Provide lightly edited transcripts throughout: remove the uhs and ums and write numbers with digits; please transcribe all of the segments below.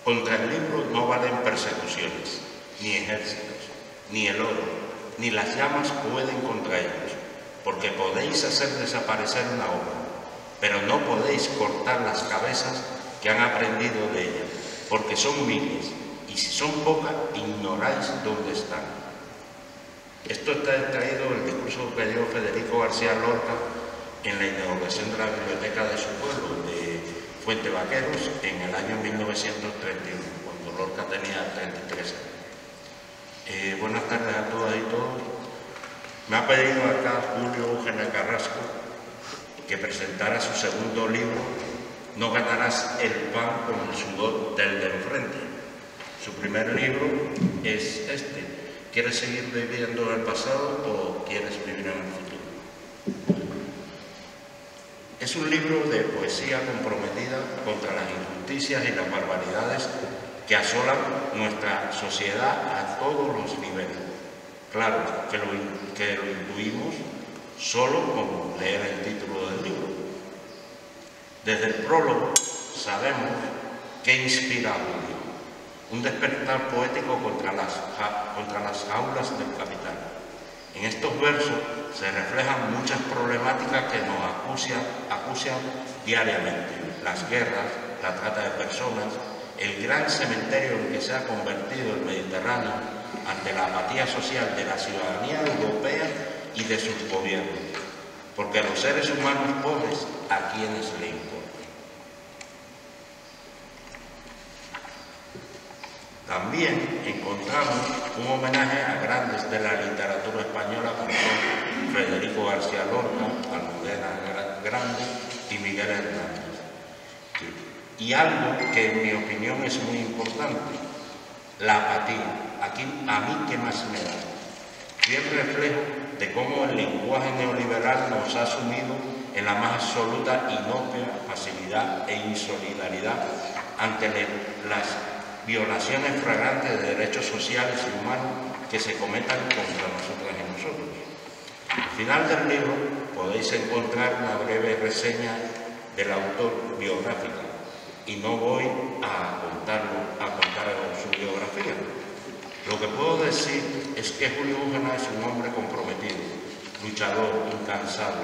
Contra el libro no valen persecuciones, ni ejércitos, ni el oro, ni las llamas pueden contra ellos, porque podéis hacer desaparecer una obra, pero no podéis cortar las cabezas que han aprendido de ella, porque son miles, y si son pocas, ignoráis dónde están. Esto está extraído del discurso que dio Federico García Lorca en la inauguración de la biblioteca de su pueblo, de Fuente Vaqueros, en el año 1931, cuando Lorca tenía 33 años. Buenas tardes a todas y todos. Me ha pedido acá Julio Eugenia Carrasco que presentara su segundo libro, No ganarás el pan con el sudor del de enfrente. Su primer libro es este. ¿Quieres seguir viviendo en el pasado o quieres vivir en el futuro? Es un libro de poesía comprometida contra las injusticias y las barbaridades que asolan nuestra sociedad a todos los niveles. Claro que lo intuimos solo con leer el título del libro. Desde el prólogo sabemos que inspira a Julio, un despertar poético contra las jaulas del capital. En estos versos se reflejan muchas problemáticas que nos acucian diariamente: las guerras, la trata de personas, el gran cementerio en que se ha convertido el Mediterráneo ante la apatía social de la ciudadanía europea y de sus gobiernos, porque a los seres humanos pobres, ¿a quienes le importa? También encontramos un homenaje a grandes de la literatura española como son Federico García Lorca, Almudena Grandes y Miguel Hernández. Y algo que en mi opinión es muy importante: la apatía. Aquí, a mí, ¿qué más me da? Fiel reflejo de cómo el lenguaje neoliberal nos ha sumido en la más absoluta inopia, pasividad e insolidaridad ante las violaciones flagrantes de derechos sociales y humanos que se cometan contra nosotras y nosotros. Al final del libro podéis encontrar una breve reseña del autor biográfica, y no voy a contar su biografía. Lo que puedo decir es que Julio Eugenia es un hombre comprometido, luchador, incansable,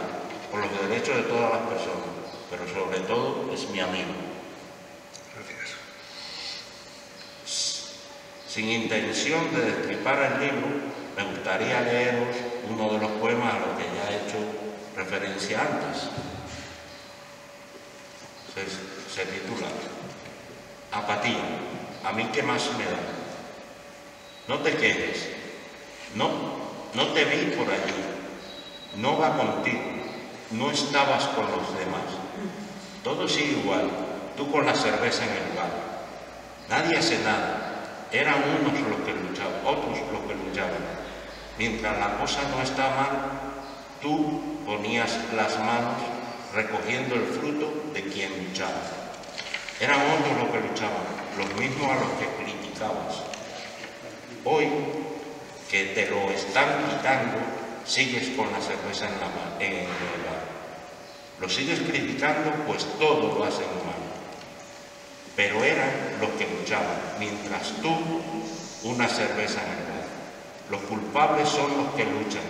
por los derechos de todas las personas, pero sobre todo es mi amigo. Gracias. Sin intención de destripar el libro, me gustaría leeros uno de los poemas a los que ya he hecho referencia antes. Se titula Apatía. ¿A mí qué más me da? No te quejes. No te vi por allí. No va contigo. No estabas con los demás. Todo sigue igual. Tú con la cerveza en el bar. Nadie hace nada. Eran unos los que luchaban, otros los que luchaban. Mientras la cosa no está mal, tú ponías las manos recogiendo el fruto de quien luchaba. Eran otros los que luchaban, los mismos a los que criticabas. Hoy, que te lo están quitando, sigues con la cerveza en el bar. Lo sigues criticando, pues todo lo hacen mal. Pero eran los que luchaban, mientras tú, una cerveza en el bar. Los culpables son los que luchan.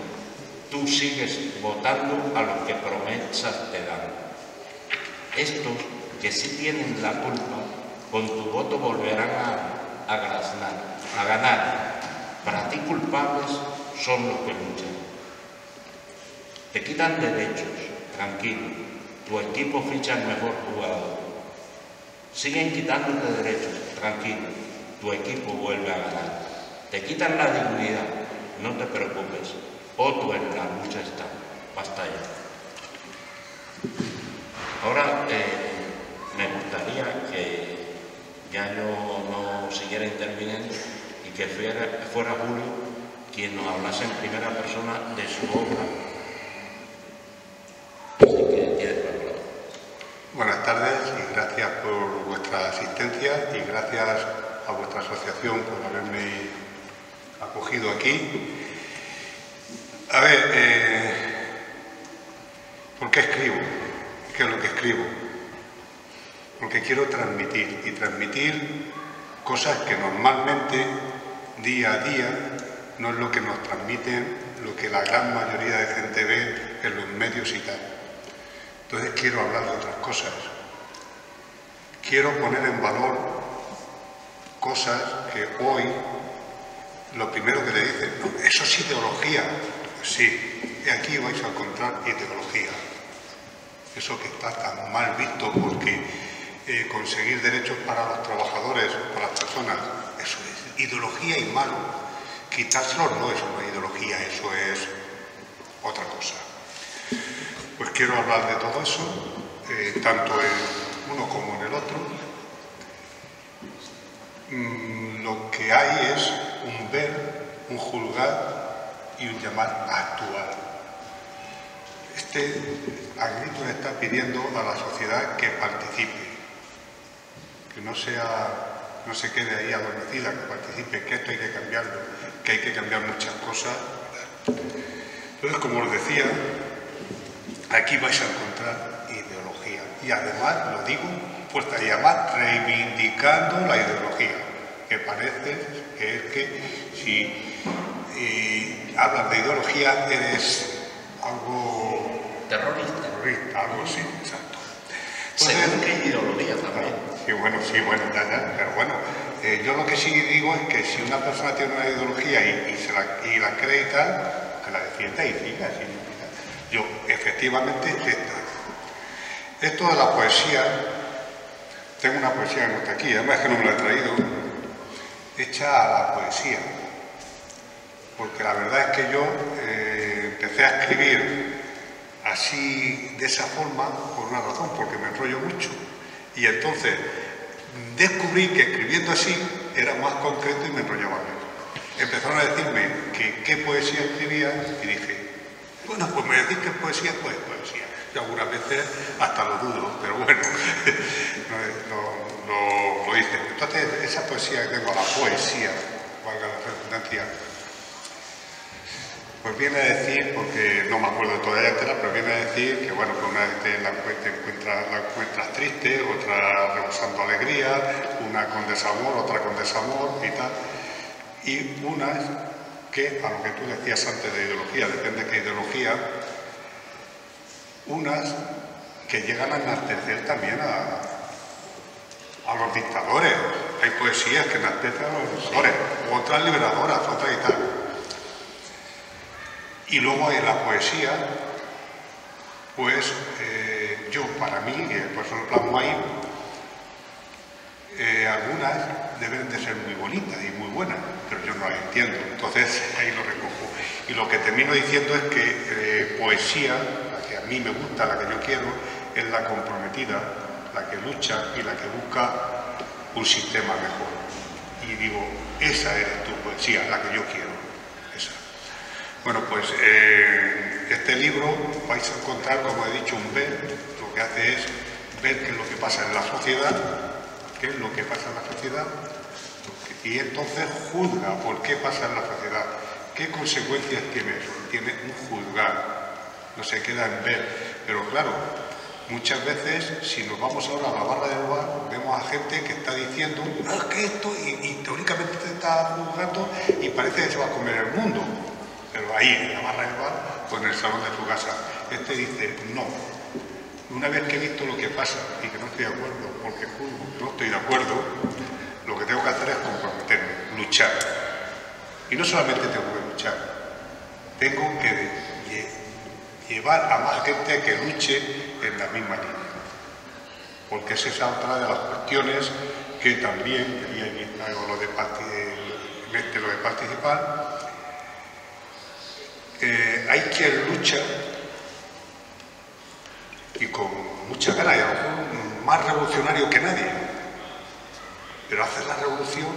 Tú sigues votando a los que promesas te dan. Estos que sí tienen la culpa, con tu voto volverán a ganar. Para ti culpables son los que luchan. Te quitan derechos, tranquilo. Tu equipo ficha el mejor jugador. Siguen quitándote derechos, tranquilo. Tu equipo vuelve a ganar. Te quitan la dignidad, no te preocupes. Otro en la lucha está. Basta ya. Ahora me gustaría que ya yo no siguiera interviniendo y que fuera Julio quien nos hablase en primera persona de su obra. Así que tienes la palabra. Buenas tardes y gracias por vuestra asistencia y gracias a vuestra asociación por haberme acogido aquí. A ver, ¿por qué escribo? ¿Qué es lo que escribo? Porque quiero transmitir, y transmitir cosas que normalmente, día a día, no es lo que nos transmiten, lo que la gran mayoría de gente ve en los medios y tal. Entonces quiero hablar de otras cosas. Quiero poner en valor cosas que hoy, lo primero que le dicen, no, eso es ideología. Pues sí, y aquí vais a encontrar ideología. Eso que está tan mal visto porque conseguir derechos para los trabajadores, para las personas, eso es ideología y malo. Quitárselo no es una ideología, eso es otra cosa. Pues quiero hablar de todo eso, tanto en uno como en el otro. Lo que hay es un ver, un juzgar y un llamar a actuar. A grito le está pidiendo a la sociedad que participe, que no se quede ahí adormecida, que participe, que esto hay que cambiarlo, que hay que cambiar muchas cosas. Entonces, como os decía, aquí vais a encontrar ideología. Y además, lo digo, fuerza y además reivindicando la ideología, que parece que es que si hablas de ideología eres algo terrorista, algo así, exacto. Según qué ideología también. Sí, bueno, ya, pero bueno, yo lo que sí digo es que si una persona tiene una ideología y la cree y tal, que la defienda y siga así. Yo, efectivamente, esto de la poesía, tengo una poesía que no está aquí, además que no me la he traído, hecha a la poesía, porque la verdad es que yo empecé a escribir así, de esa forma, por una razón, porque me enrollo mucho, y entonces descubrí que escribiendo así era más concreto y me enrollaba menos. Empezaron a decirme que qué poesía escribía y dije, bueno, pues me decís que es poesía, pues es poesía. Yo algunas veces hasta lo dudo, pero bueno, lo hice. Entonces, esa poesía que tengo, la poesía, valga la redundancia, pues viene a decir, porque no me acuerdo todavía entera, pero viene a decir que, bueno, que una vez la encuentras triste, otra rebosando alegría, una con desamor, otra con desamor y tal. Y unas que, a lo que tú decías antes de ideología, depende de qué ideología, unas que llegan a enaltecer también a los dictadores. Hay poesías que enaltecen a los dictadores, otras liberadoras, otras y tal. Y luego hay la poesía, pues yo, para mí, por eso lo plasmo ahí, algunas deben de ser muy bonitas y muy buenas, pero yo no las entiendo, entonces ahí lo recojo. Y lo que termino diciendo es que poesía, la que a mí me gusta, la que yo quiero, es la comprometida, la que lucha y la que busca un sistema mejor. Y digo, esa es tu poesía, la que yo quiero, esa. Bueno, pues este libro vais a encontrar, como he dicho, un ver, lo que hace es ver qué es lo que pasa en la sociedad, qué es lo que pasa en la sociedad, y entonces juzga por qué pasa en la sociedad, qué consecuencias tiene eso, tiene un juzgar, no se queda en ver, pero claro, muchas veces, si nos vamos ahora a la barra del bar, vemos a gente que está diciendo, no, que esto, y teóricamente te está juzgando y parece que se va a comer el mundo, pero ahí, en la barra del bar, o en el salón de su casa, este dice, no. Una vez que he visto lo que pasa y que no estoy de acuerdo, porque juzgo que no estoy de acuerdo, lo que tengo que hacer es comprometerme, luchar. Y no solamente tengo que luchar, tengo que llevar a más gente que luche en la misma línea. Porque esa es otra de las cuestiones que también, lo de participar, hay quien lucha y con mucha gana, y a lo mejor más revolucionario que nadie, pero hace la revolución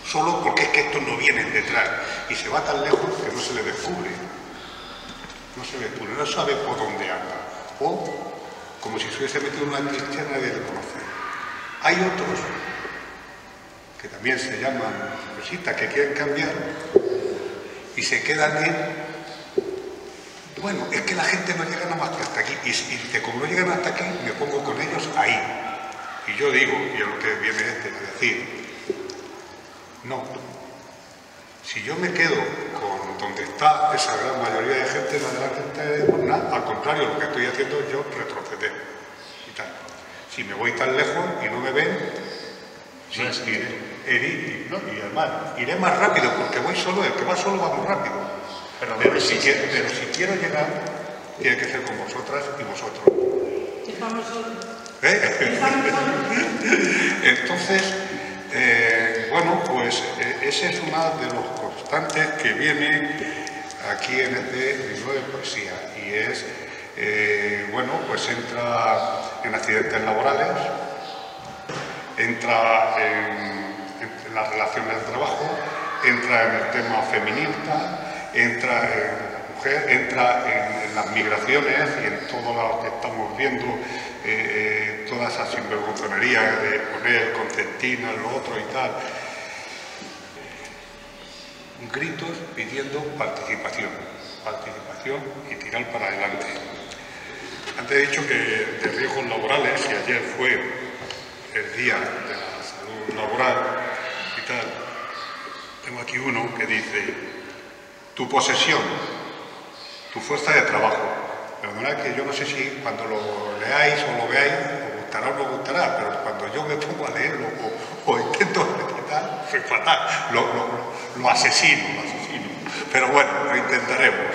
solo porque es que estos no vienen detrás y se va tan lejos que no se le descubre, no sabe por dónde anda, o como si se hubiese metido en una trinchera y nadie le conoce. Hay otros que también se llaman progresistas, que quieren cambiar y se quedan en, bueno, es que la gente no llega nada más que hasta aquí, y como no llegan hasta aquí, me pongo con ellos ahí. Y yo digo, y es lo que viene a decir, No. Si yo me quedo con donde está esa gran mayoría de gente, no de la gente, nada, al contrario, lo que estoy haciendo es yo retroceder y tal. Si me voy tan lejos y no me ven, sí, y además iré más rápido porque voy solo, el que va solo va muy rápido. Pero si quiero llegar, tiene que ser con vosotras y vosotros. Entonces, bueno, pues ese es uno de los constantes que viene aquí en este libro de poesía y es, bueno, pues entra en accidentes laborales, entra en las relaciones de trabajo, entra en el tema feminista, entra en la mujer, entra en las migraciones y en todo lo que estamos viendo, toda esa sinvergonzonería de poner concertina, lo otro y tal. Gritos pidiendo participación y tirar para adelante. Antes he dicho que de riesgos laborales, y ayer fue el día de la salud laboral y tal, tengo aquí uno que dice: tu posesión, tu fuerza de trabajo. Perdonad que yo no sé si cuando lo leáis o lo veáis os gustará o no os gustará, pero cuando yo me pongo a leerlo o intento tal, soy fatal, lo asesino, pero bueno, lo intentaremos.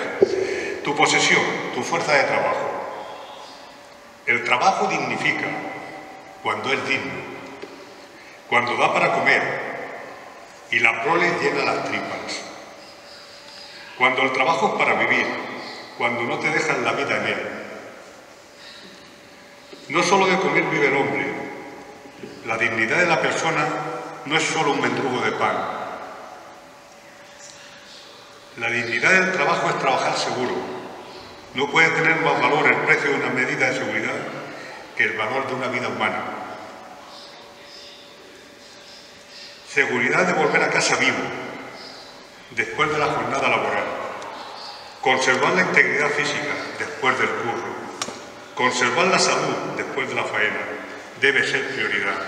Tu posesión, tu fuerza de trabajo. El trabajo dignifica cuando es digno, cuando da para comer y la prole llena las tripas. Cuando el trabajo es para vivir, cuando no te dejan la vida en él. No solo de comer vive el hombre. La dignidad de la persona no es solo un mendrugo de pan. La dignidad del trabajo es trabajar seguro. No puede tener más valor el precio de una medida de seguridad que el valor de una vida humana. Seguridad de volver a casa vivo, después de la jornada laboral. Conservar la integridad física después del curro. Conservar la salud después de la faena debe ser prioridad.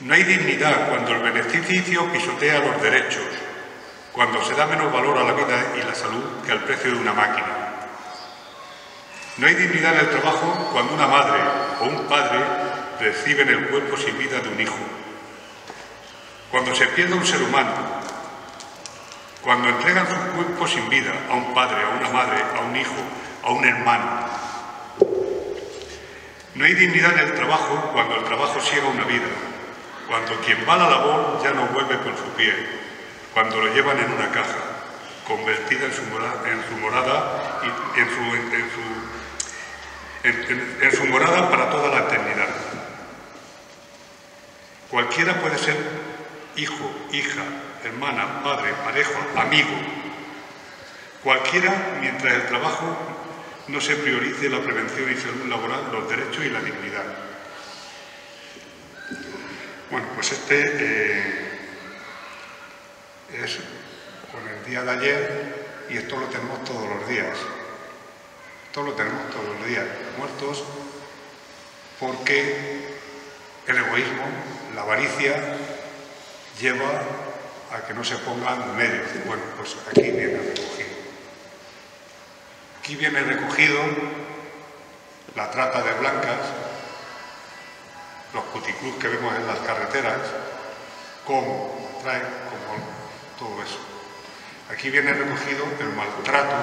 No hay dignidad cuando el beneficio pisotea los derechos, cuando se da menos valor a la vida y la salud que al precio de una máquina. No hay dignidad en el trabajo cuando una madre o un padre reciben el cuerpo sin vida de un hijo. Cuando se pierde un ser humano, cuando entregan su cuerpo sin vida a un padre, a una madre, a un hijo, a un hermano. No hay dignidad en el trabajo cuando el trabajo ciega una vida, cuando quien va a la labor ya no vuelve con su pie, cuando lo llevan en una caja, convertida en su morada y en su morada para toda la eternidad. Cualquiera puede ser hijo, hija, hermana, padre, pareja, amigo. Cualquiera, mientras el trabajo no se priorice la prevención y salud laboral, los derechos y la dignidad. Bueno, pues este es con el día de ayer y esto lo tenemos todos los días. Esto lo tenemos todos los días. Muertos porque el egoísmo, la avaricia, lleva a que no se pongan medios. Bueno, pues aquí viene recogido. Aquí viene recogido la trata de blancas, los puticlubs que vemos en las carreteras, cómo traen, como todo eso. Aquí viene recogido el maltrato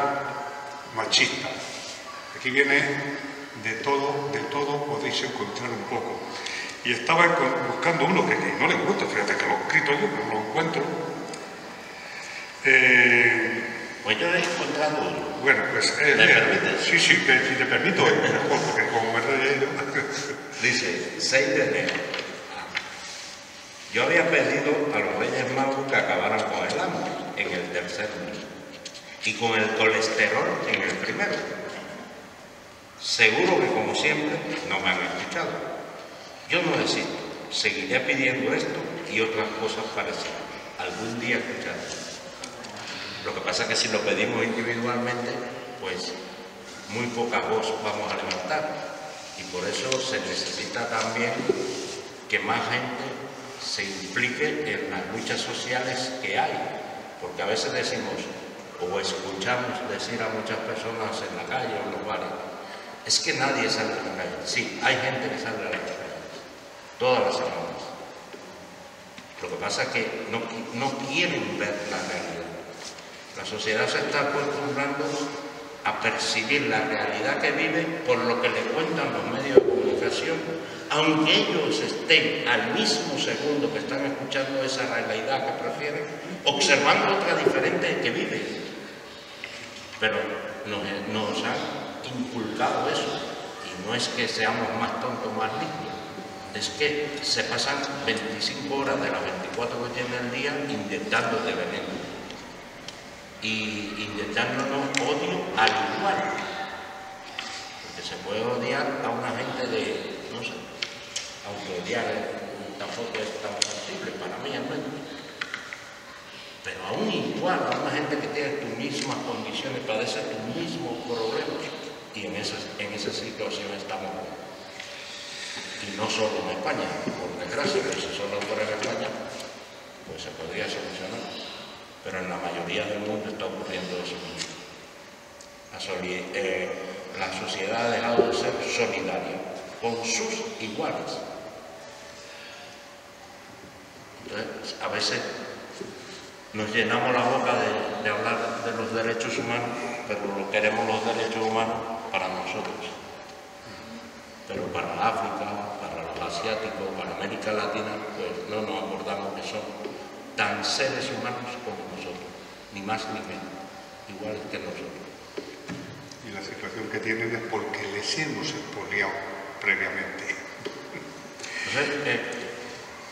machista. Aquí viene de todo podéis encontrar un poco. Y estaba buscando uno que no le gusta, fíjate que lo he escrito yo, pero no lo encuentro. Pues yo he encontrado uno. Bueno, pues... ¿Me permites? Sí, si te permito, mejor, porque como me he Dice, 6 de enero. Yo había pedido a los Reyes Magos que acabaran con el hambre en el tercer mes y con el colesterol en el primero. Seguro que, como siempre, no me han escuchado. Yo no desisto, seguiré pidiendo esto y otras cosas parecidas. Algún día escucharé. Lo que pasa es que si lo pedimos individualmente, pues muy poca voz vamos a levantar. Y por eso se necesita también que más gente se implique en las luchas sociales que hay, porque a veces decimos o escuchamos decir a muchas personas en la calle o en los bares, es que nadie sale a la calle. Sí, hay gente que sale a las calles, todas las semanas. Lo que pasa es que no quieren ver la realidad. La sociedad se está acostumbrando a percibir la realidad que vive por lo que le cuentan los medios de comunicación, aunque ellos estén al mismo segundo que están escuchando esa realidad que prefieren, observando otra diferente que vive. Pero nos han inculcado eso, y no es que seamos más tontos, más listos, es que se pasan 25 horas de las 24 que tiene el día inyectando de veneno y inyectándonos odio al igual, porque se puede odiar a una gente de, no sé, aunque odiar tampoco es tan factible para mí al menos, pero aún igual a una gente que tiene tus mismas condiciones, padece tus mismos problemas, y en esa situación estamos. Y no solo en España, por desgracia, que si solo fuera en España, pues se podría solucionar. Pero en la mayoría del mundo está ocurriendo eso mismo. La sociedad ha dejado de ser solidaria con sus iguales. Entonces, a veces nos llenamos la boca de hablar de los derechos humanos, pero queremos los derechos humanos para nosotros. Pero para África, para los asiáticos, para América Latina, pues no nos acordamos que son tan seres humanos como nosotros, ni más ni menos, iguales que nosotros. Y la situación que tienen es porque les hemos expoliado previamente. Entonces,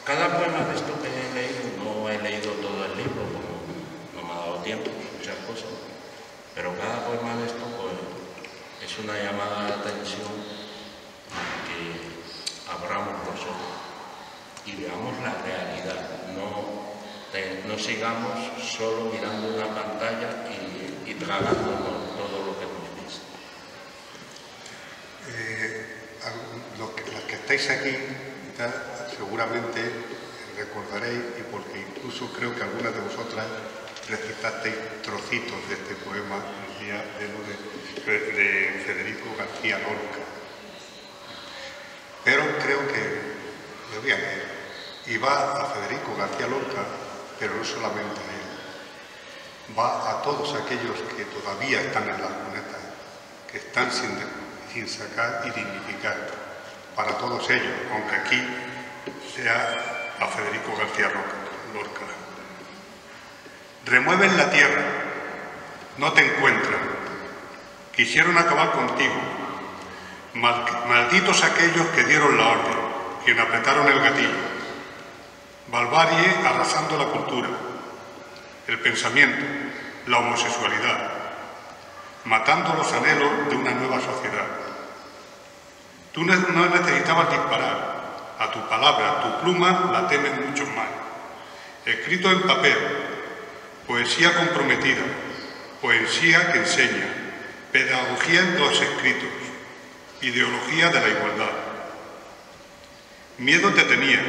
cada poema de esto que he leído, no he leído todo el libro, como no me ha dado tiempo, muchas cosas, pero cada poema de esto pues, es una llamada de atención que abramos los ojos y veamos la realidad, no sigamos solo mirando una pantalla y tragándonos todo lo que nos dice. Los que estáis aquí seguramente recordaréis, y porque incluso creo que algunas de vosotras recitasteis trocitos de este poema el día de Federico García Lorca. Pero creo que lo voy a leer. Y va a Federico García Lorca, pero no solamente a él. Va a todos aquellos que todavía están en las cunetas, que están sin sacar y dignificar. Para todos ellos, aunque aquí sea a Federico García Lorca. Remueven la tierra, no te encuentran. Quisieron acabar contigo. Malditos aquellos que dieron la orden, quien apretaron el gatillo. Barbarie arrasando la cultura, el pensamiento, la homosexualidad, matando los anhelos de una nueva sociedad. Tú no necesitabas disparar, a tu palabra, a tu pluma la temen muchos más. Escrito en papel, poesía comprometida, poesía que enseña, pedagogía en los escritos, ideología de la igualdad. Miedo te tenía,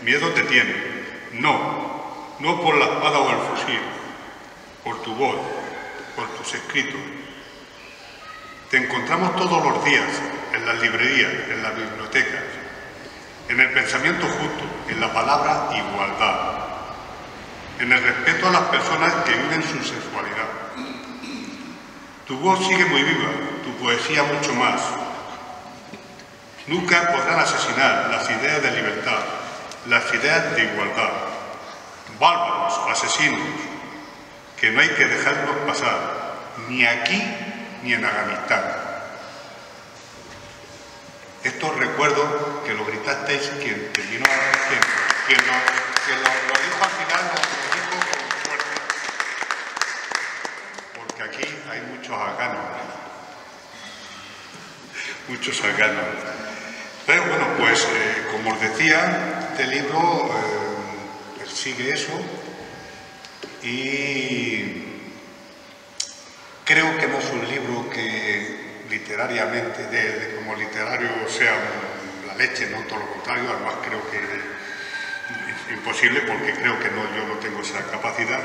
miedo te tiene. No por la espada o el fusil, por tu voz, por tus escritos. Te encontramos todos los días en las librerías, en las bibliotecas, en el pensamiento justo, en la palabra igualdad, en el respeto a las personas que viven su sexualidad. Tu voz sigue muy viva, tu poesía mucho más. Nunca podrán asesinar las ideas de libertad, las ideas de igualdad. Bárbaros, asesinos, que no hay que dejarlos pasar, ni aquí ni en Afganistán. Estos recuerdos que lo gritasteis, quien terminó, quien lo dijo al final, lo dijo con fuerza. Porque aquí hay muchos afganos. Muchos afganos. Pero bueno, pues como os decía, este libro persigue eso y creo que no es un libro que literariamente, como literario sea la leche, no todo lo contrario. Además creo que imposible porque creo que yo no tengo esa capacidad,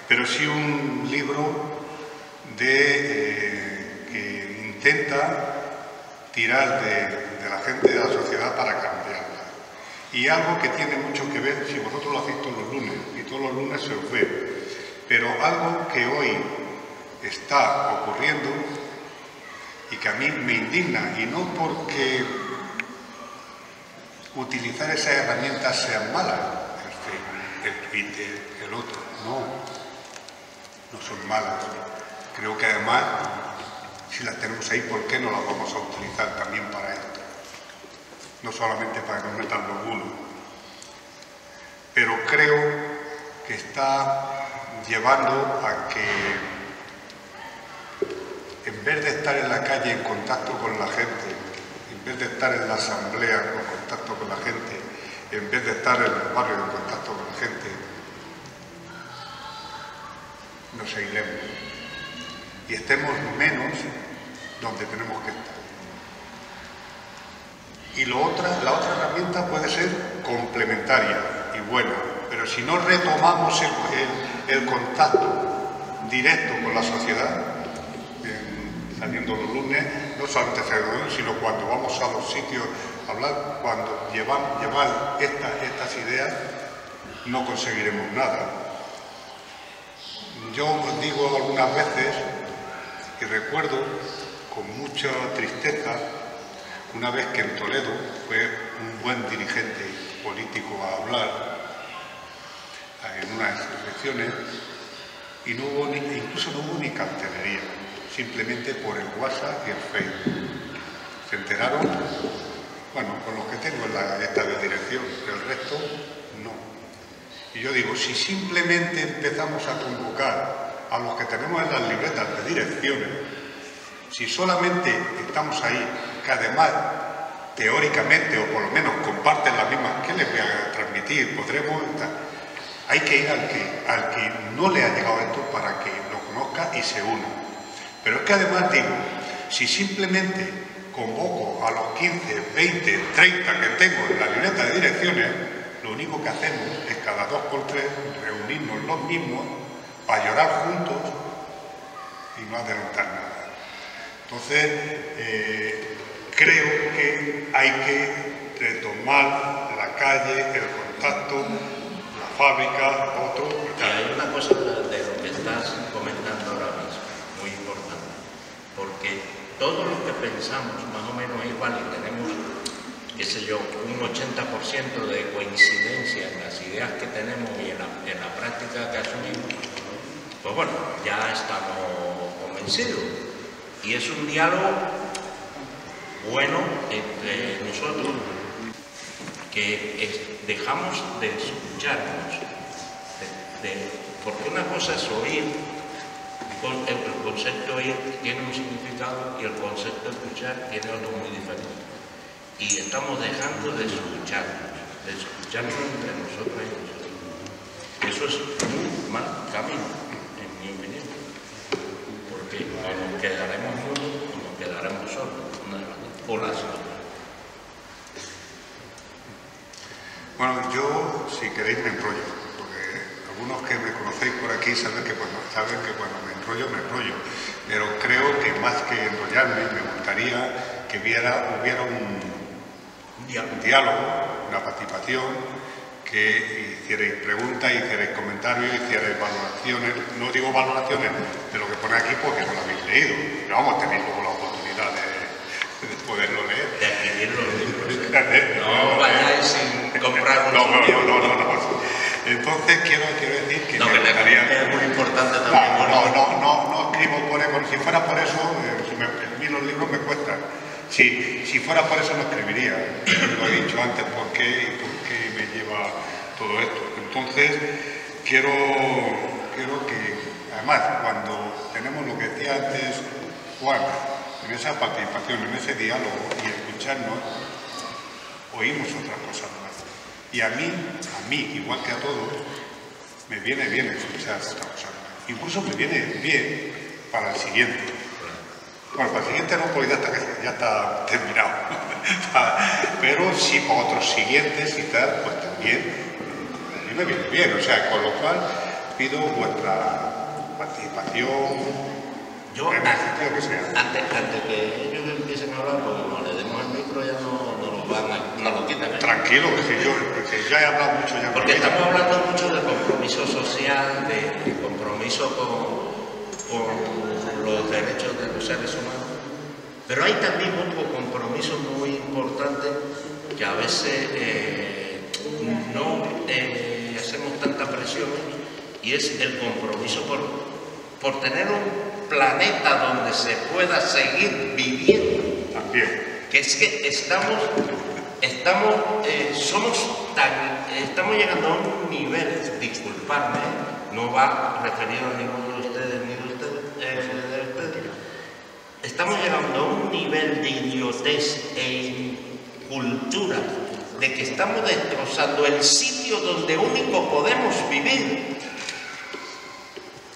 pero sí un libro que intenta tirar de la gente, de la sociedad, para cambiarla. Y algo que tiene mucho que ver, si vosotros lo hacéis todos los lunes, y todos los lunes se os ve, pero algo que hoy está ocurriendo y que a mí me indigna, y no porque utilizar esas herramientas sean malas, el Facebook, el Twitter, el otro, no son malas. Creo que además, si las tenemos ahí, ¿por qué no las vamos a utilizar también para esto? No solamente para que nos metan los bulos. Pero creo que está llevando a que, en vez de estar en la calle en contacto con la gente, en vez de estar en la asamblea en contacto con la gente, en vez de estar en los barrios en contacto con la gente, nos aislemos y estemos menos donde tenemos que estar. Y la otra herramienta puede ser complementaria y buena, pero si no retomamos el contacto directo con la sociedad, saliendo los lunes, no solamente reunión, sino cuando vamos a los sitios a hablar, cuando llevar estas ideas, no conseguiremos nada. Yo os digo algunas veces, y recuerdo con mucha tristeza, una vez que en Toledo fue un buen dirigente político a hablar en unas elecciones y incluso no hubo ni cartelería, simplemente por el WhatsApp y el Facebook. Se enteraron, bueno, con los que tengo en la lista de dirección, el resto no. Y yo digo, si simplemente empezamos a convocar a los que tenemos en las libretas de direcciones, si solamente estamos ahí, que además teóricamente o por lo menos comparten las mismas, ¿qué les voy a transmitir? Podremos estar. Hay que ir al que no le ha llegado esto para que lo conozca y se una. Pero es que además digo, si simplemente convoco a los 15, 20, 30 que tengo en la libreta de direcciones, lo único que hacemos es cada 2 por 3 reunirnos los mismos para llorar juntos y no adelantar nada. Entonces, creo que hay que retomar la calle, el contacto, la fábrica, otro. Hay una cosa de lo que estás comentando ahora mismo, muy importante, porque todos los que pensamos más o menos igual y tenemos, qué sé yo, un 80% de coincidencia en las ideas que tenemos y en la práctica que asumimos, pues bueno, ya estamos convencidos. Y es un diálogo bueno entre nosotros, que dejamos de escucharnos, porque una cosa es oír, el concepto oír tiene un significado y el concepto escuchar tiene otro muy diferente. Y estamos dejando de escucharnos entre nosotros y nosotros. Eso es un mal camino, en mi opinión, porque nos quedaremos mudos o nos quedaremos solos, o las dos. Bueno, yo, si queréis, me enrollo, porque algunos que me conocéis por aquí saben que cuando me enrollo, pero creo que más que enrollarme, me gustaría que hubiera un diálogo, una participación, que hicierais preguntas, hicierais comentarios, hicierais valoraciones. No digo valoraciones de lo que pone aquí porque no lo habéis leído, pero vamos, tenéis luego la oportunidad de poderlo leer. De adquirir los libros. No vayáis sin comprar unos libros. No. Entonces quiero decir que no, me gustaría... es muy importante también. No escribo por eso. Si fuera por eso, a mí los libros me cuestan. Si fuera por eso no escribiría. Lo he dicho antes, ¿por qué me lleva todo esto? Entonces quiero que, además, cuando tenemos lo que decía antes Juan, en esa participación, en ese diálogo y escucharnos, oímos otras cosas más. Y a mí, igual que a todos, me viene bien escuchar otras cosas más. Incluso me viene bien para el siguiente. Bueno, para el siguiente no, porque ya está terminado. Pero sí para otros siguientes y tal, pues también mí me viene bien, o sea, con lo cual pido vuestra participación. Yo, en el sentido que sea. antes que ellos empiecen a hablar, porque como le demos el micro ya no lo quitan. Tranquilo, que ya he hablado mucho ya. Porque estamos hablando mucho de compromiso social, de compromiso con los derechos de los seres humanos, pero hay también otro compromiso muy importante que a veces no hacemos tanta presión, y es el compromiso por tener un planeta donde se pueda seguir viviendo. También. Que es que estamos llegando a un nivel, disculpadme, no va referido a ninguno de ustedes ni de ustedes, estamos llegando a un nivel de idiotez e incultura, de que estamos destrozando el sitio donde único podemos vivir.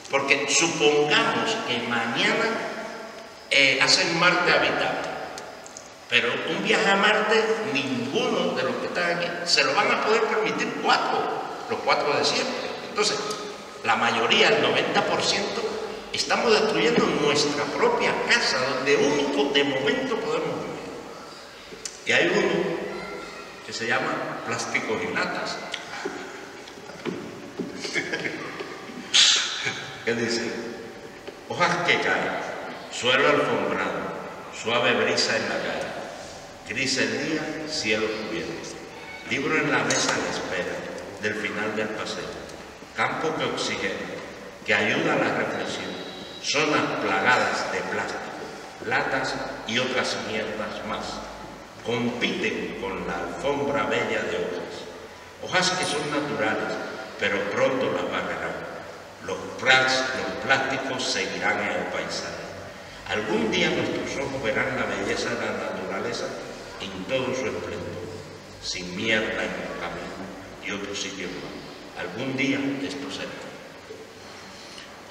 Porque supongamos que mañana hacen Marte habitable, pero un viaje a Marte, ninguno de los que están aquí se lo van a poder permitir los cuatro de siempre. Entonces, la mayoría, el 90%, estamos destruyendo nuestra propia casa, donde único de momento podemos vivir. Y hay uno que se llama plásticos y latas. ¿Qué dice? Hojas que caen, suelo alfombrado, suave brisa en la calle, gris el día, cielo cubierto, libro en la mesa a la espera del final del paseo, campo que oxigena, que ayuda a la reflexión, zonas plagadas de plástico, latas y otras mierdas más, compiten con la alfombra bella de hojas que son naturales, pero pronto las barrerán. Los plásticos seguirán en el paisaje. Algún día nuestros ojos verán la belleza de la naturaleza en todo su esplendor, sin mierda en el camino y otros sitios más. Algún día esto será.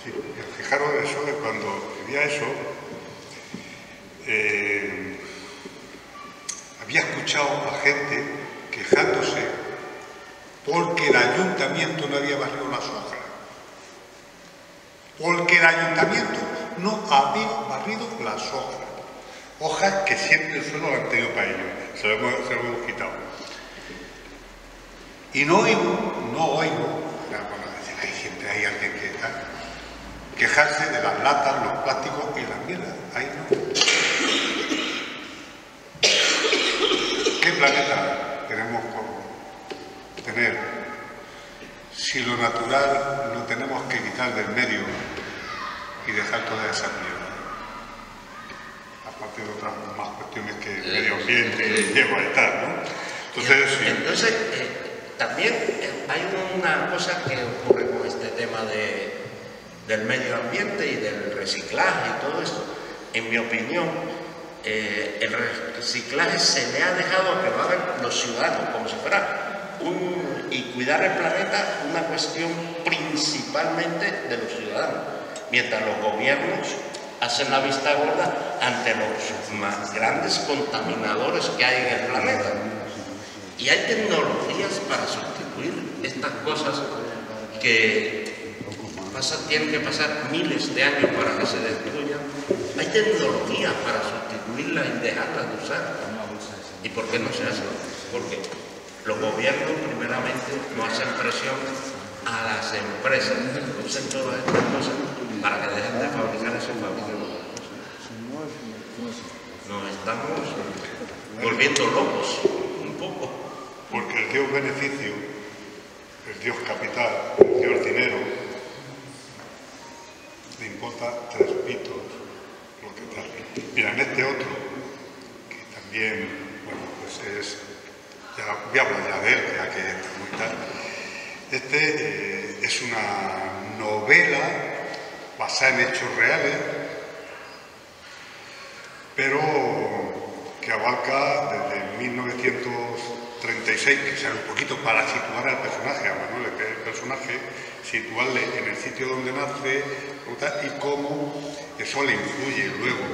Sí, fijaros eso, de cuando vivía eso, había escuchado a gente quejándose porque el ayuntamiento no había barrido las hojas. Porque el ayuntamiento no había barrido las hojas. Hojas que siempre el suelo han tenido para ellos. Se lo hemos quitado. Y no oigo, siempre hay alguien que está quejarse de las latas, los plásticos y las mierdas. Ahí no. ¿Qué planeta tenemos por tener? Si lo natural lo tenemos que quitar del medio y dejar toda esa mierda. Aparte de otras más cuestiones que el medio ambiente lleva y tal, ¿no? Entonces, también hay una cosa que ocurre con este tema del medio ambiente y del reciclaje y todo eso. En mi opinión, el reciclaje se le ha dejado a que lo hagan los ciudadanos, como si fuera y cuidar el planeta una cuestión principalmente de los ciudadanos, mientras los gobiernos hacen la vista gorda ante los más grandes contaminadores que hay en el planeta. Y hay tecnologías para sustituir estas cosas que tienen que pasar miles de años para que se destruyan. Hay tecnologías para sustituirlas y dejarlas de usar. ¿Y por qué no se hace? Porque los gobiernos, primeramente, no hacen presión a las empresas que producen todas estas cosas para que dejen de fabricar esos fabricantes. Nos estamos volviendo locos, un poco. Porque el Dios beneficio, el Dios capital, el Dios dinero, le importa tres pitos lo que tal. Mira, en este otro, que también, bueno, pues es... Ya voy a hablar ya de él, ya que está muy tarde. Es una novela basada en hechos reales, pero que abarca desde 1936, que sea un poquito para situar al personaje, a Manuel, que es el personaje, situarle en el sitio donde nace y cómo eso le influye luego,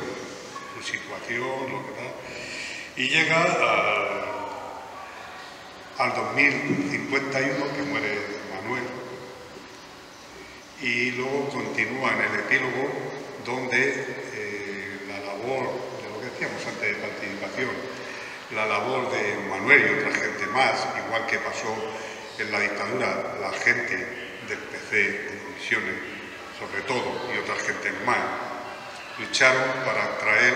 su situación, lo que tal. Y llega al 2051, que muere Y luego continúa en el epílogo donde la labor, de lo que decíamos antes de participación, la labor de Manuel y otra gente más, igual que pasó en la dictadura, la gente del PC, de Misiones, sobre todo, y otras gentes más, lucharon para traer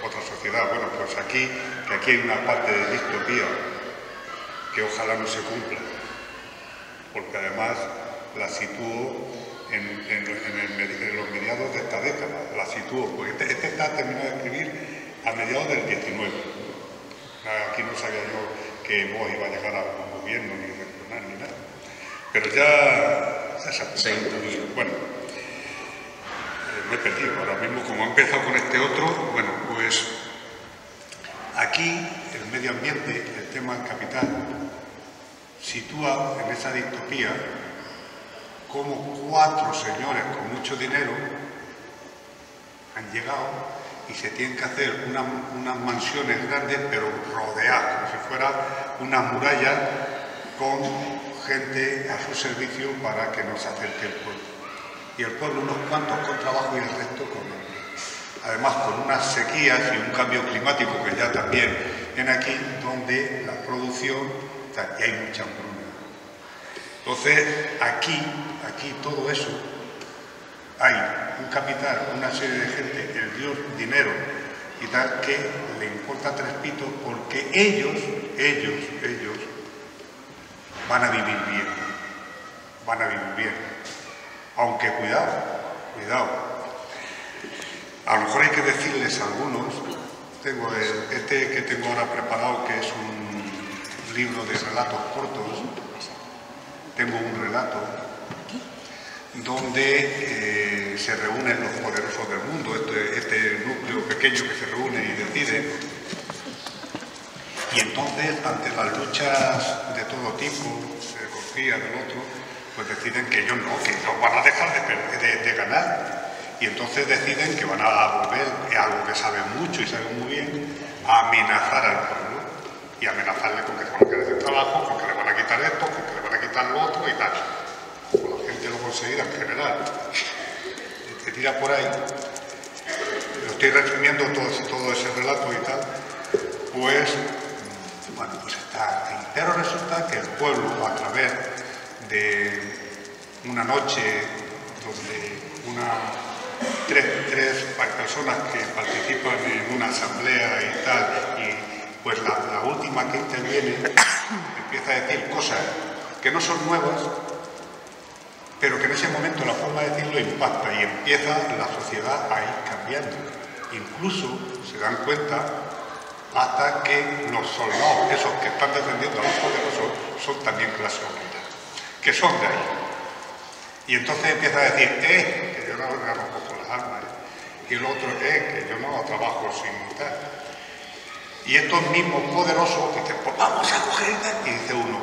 otra sociedad. Bueno, pues aquí hay una parte de distopía que ojalá no se cumpla, porque además la sitúo en los mediados de esta década, la sitúo, porque este está terminado de escribir a mediados del 19. Aquí no sabía yo que Vox iba a llegar a un gobierno, ni regional, ni nada. Pero ya se intuía. Bueno, me he perdido. Ahora mismo, como he empezado con este otro, bueno, pues aquí el medio ambiente, el tema del capital, sitúa en esa distopía como 4 señores con mucho dinero han llegado y se tienen que hacer unas mansiones grandes, pero rodeadas, como si fuera una muralla con gente a su servicio para que no se acerque el pueblo. Y el pueblo unos cuantos con trabajo y el resto con hambre. Además con unas sequías y un cambio climático que ya también viene aquí, donde la producción, y hay mucha hambruna. Entonces, aquí todo eso, hay un capital, una serie de gente, el dios dinero y tal, que le importa 3 pitos porque ellos van a vivir bien, aunque cuidado, a lo mejor hay que decirles a algunos, tengo este que tengo ahora preparado, que es un libro de relatos cortos, tengo un relato donde se reúnen los poderosos del mundo, este núcleo pequeño que se reúne y decide. Y entonces, ante las luchas de todo tipo, de ecología, del otro, pues deciden que ellos no, que ellos van a dejar de ganar. Y entonces deciden que van a volver, algo que saben mucho y saben muy bien, a amenazar al pueblo. Y amenazarle con que se van a quedar sin trabajo, con que le van a quitar esto, con que le van a quitar lo otro y tal. Como la gente lo conseguirá en general, se tira por ahí. Lo estoy resumiendo todo ese relato y tal. Pues, bueno, pues está ahí. Pero resulta que el pueblo, a través de una noche donde tres personas que participan en una asamblea y tal, y pues la última que interviene empieza a decir cosas que no son nuevas, pero que en ese momento la forma de decirlo impacta y empieza la sociedad a ir cambiando. Incluso se dan cuenta hasta que los soldados, esos que están defendiendo a los poderosos, son también clase obrera, que son de ahí. Y entonces empieza a decir, que yo no cojo las armas, y el otro, que yo no trabajo sin tal. Y estos mismos poderosos dicen, pues vamos a coger, y dice uno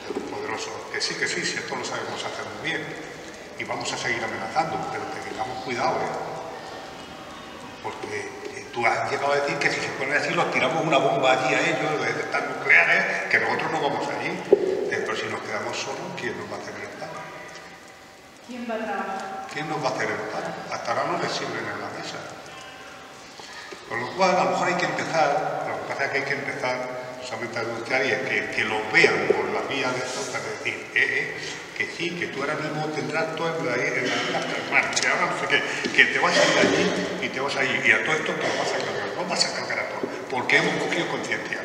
de los poderosos, que sí, si esto lo sabemos hacer muy bien, y vamos a seguir amenazando, pero tengamos cuidado, porque tú has llegado a decir que si se ponen así, los tiramos una bomba allí a ellos, de estas nucleares, que nosotros no vamos allí. Pero si nos quedamos solos, ¿quién nos va a hacer el pan? ¿Quién va a trabajar? ¿Quién nos va a hacer el pan? Hasta ahora no les sirven en la mesa. Con lo cual, a lo mejor hay que empezar, lo que pasa es que hay que empezar solamente a denunciar, y es que lo vean por la vía de esto, para decir, que sí, que tú ahora mismo tendrás todo en la isla, que ahora no sé qué, que te vas a ir allí y te vas a ir, y a todo esto te lo vas a cargar, no vas a cargar a todo, porque hemos cogido conciencia.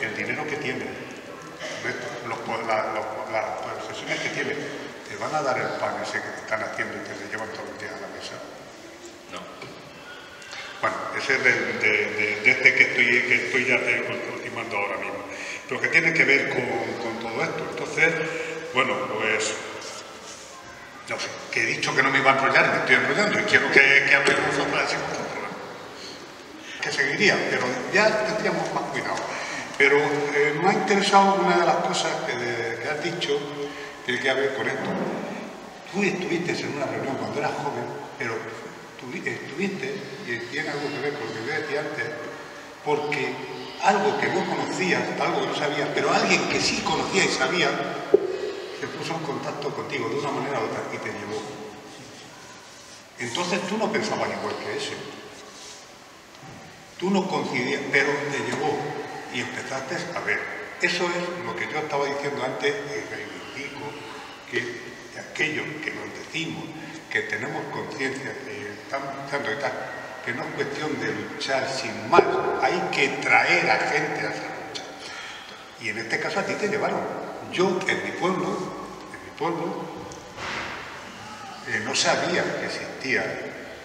El dinero que tienes, las posesiones que tienes, te van a dar el pan ese que te están haciendo y que te llevan todos los días a la mesa. No. Bueno, ese es de este que estoy ya ultimando ahora mismo, pero que tiene que ver con todo esto. Entonces, bueno, pues, no sé, que he dicho que no me iba a enrollar, me estoy enrollando y quiero que hablemos otra vez con vosotros. Que seguiría, pero ya tendríamos más cuidado. Pero me ha interesado una de las cosas que has dicho, que tiene que ver con esto. Tú estuviste en una reunión cuando eras joven, pero estuviste, y tiene algo que ver con lo que yo decía antes, porque algo que no conocías, algo que no sabías, pero alguien que sí conocía y sabía, se puso en contacto contigo de una manera u otra y te llevó. Entonces tú no pensabas igual que ese. Tú no coincidías, pero te llevó y empezaste a ver. Eso es lo que yo estaba diciendo antes y reivindico, que aquello que nos decimos, que tenemos conciencia, que estamos luchando y tal, que no es cuestión de luchar sin más, hay que traer a gente a esa lucha. Y en este caso a ti te llevaron. Yo en mi pueblo, no sabía que existían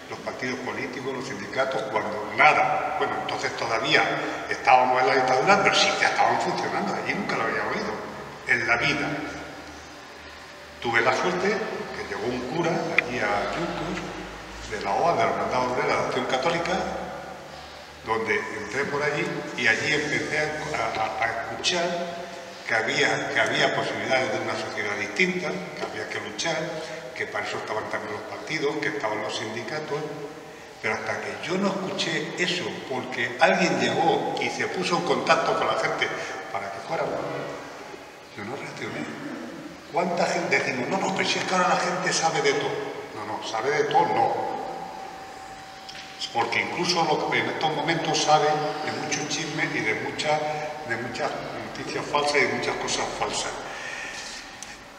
los partidos políticos, los sindicatos, cuando nada. Bueno, entonces todavía estábamos en la dictadura, pero sí ya estaban funcionando. Allí nunca lo había oído en la vida. Tuve la suerte que llegó un cura allí a Yuncos, de la OA, de la Hermandad Obrera de Acción Católica, donde entré por allí y allí empecé a escuchar que había posibilidades de una sociedad distinta, que había que luchar, que para eso estaban también los partidos, que estaban los sindicatos, pero hasta que yo no escuché eso, porque alguien llegó y se puso en contacto con la gente para que fuéramos, yo no reaccioné. ¿Cuánta gente decimos, no, pero si es que ahora la gente sabe de todo? No, sabe de todo, no. Porque incluso en estos momentos sabe de muchos chismes y de muchas noticias falsas y de muchas cosas falsas.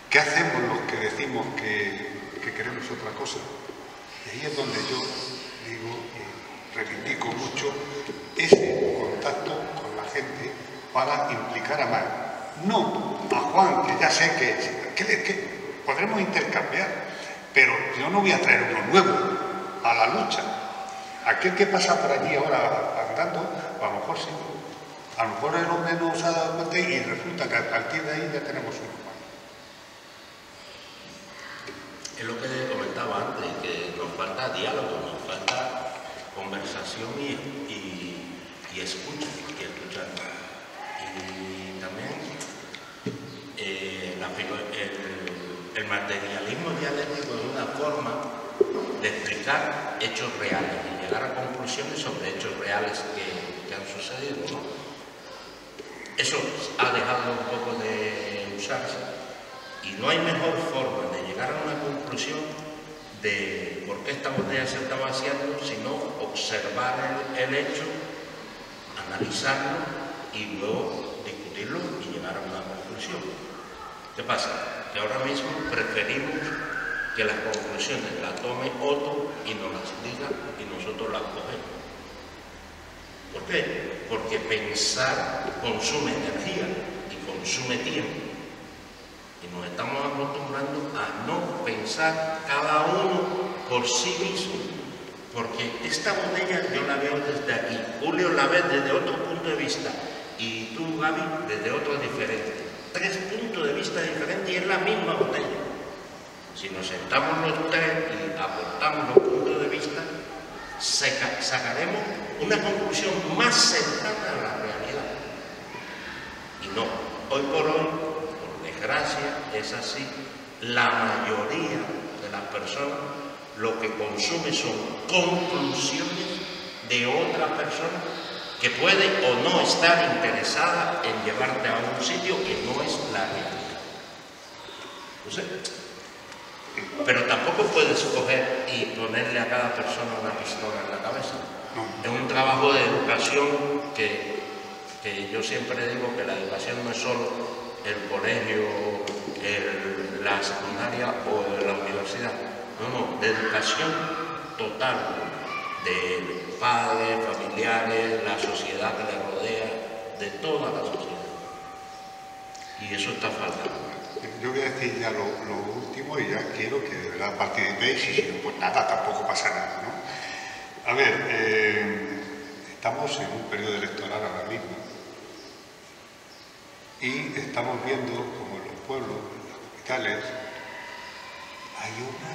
¿Qué hacemos los que decimos que queremos otra cosa? Y ahí es donde yo digo y reivindico mucho ese contacto con la gente para implicar a más. No a Juan, que ya sé que podremos intercambiar, pero yo no voy a traer uno nuevo a la lucha. Aquel que pasa por allí ahora andando, a lo mejor sí. A lo mejor el hombre no se ha dado cuenta y resulta que a partir de ahí ya tenemos uno más. Es lo que comentaba antes, que nos falta diálogo, nos falta conversación y escucha, Y también el materialismo dialéctico es una forma de explicar hechos reales y llegar a conclusiones sobre hechos reales que han sucedido, ¿no? Eso ha dejado un poco de usarse y no hay mejor forma de llegar a una conclusión de por qué esta botella se está vaciando, sino observar el hecho, analizarlo y luego discutirlo y llegar a una conclusión. ¿Qué pasa? Que ahora mismo preferimos que las conclusiones las tome otro y nos las diga y nosotros las cogemos. ¿Por qué? Porque pensar consume energía y consume tiempo. Y nos estamos acostumbrando a no pensar cada uno por sí mismo. Porque esta botella yo la veo desde aquí, Julio la ve desde otro punto de vista y tú, Gaby, desde otro diferente. 3 puntos de vista diferentes y es la misma botella. Si nos sentamos los tres y aportamos los puntos de vista, sacaremos una conclusión más cercana a la realidad. Y no, hoy por hoy, por desgracia, es así. La mayoría de las personas lo que consume son conclusiones de otra persona que puede o no estar interesada en llevarte a un sitio que no es la realidad. Entonces, pero tampoco puedes coger y ponerle a cada persona una pistola en la cabeza. Es un trabajo de educación que yo siempre digo que la educación no es solo el colegio, la secundaria o la universidad. No, de educación total, de padres, familiares, la sociedad que le rodea, de toda la sociedad. Y eso está faltando. Yo voy a decir ya lo último y ya quiero que de verdad participéis y si no, pues nada, tampoco pasa nada, ¿no? A ver, estamos en un periodo electoral ahora mismo y estamos viendo como en los pueblos, en las capitales, hay una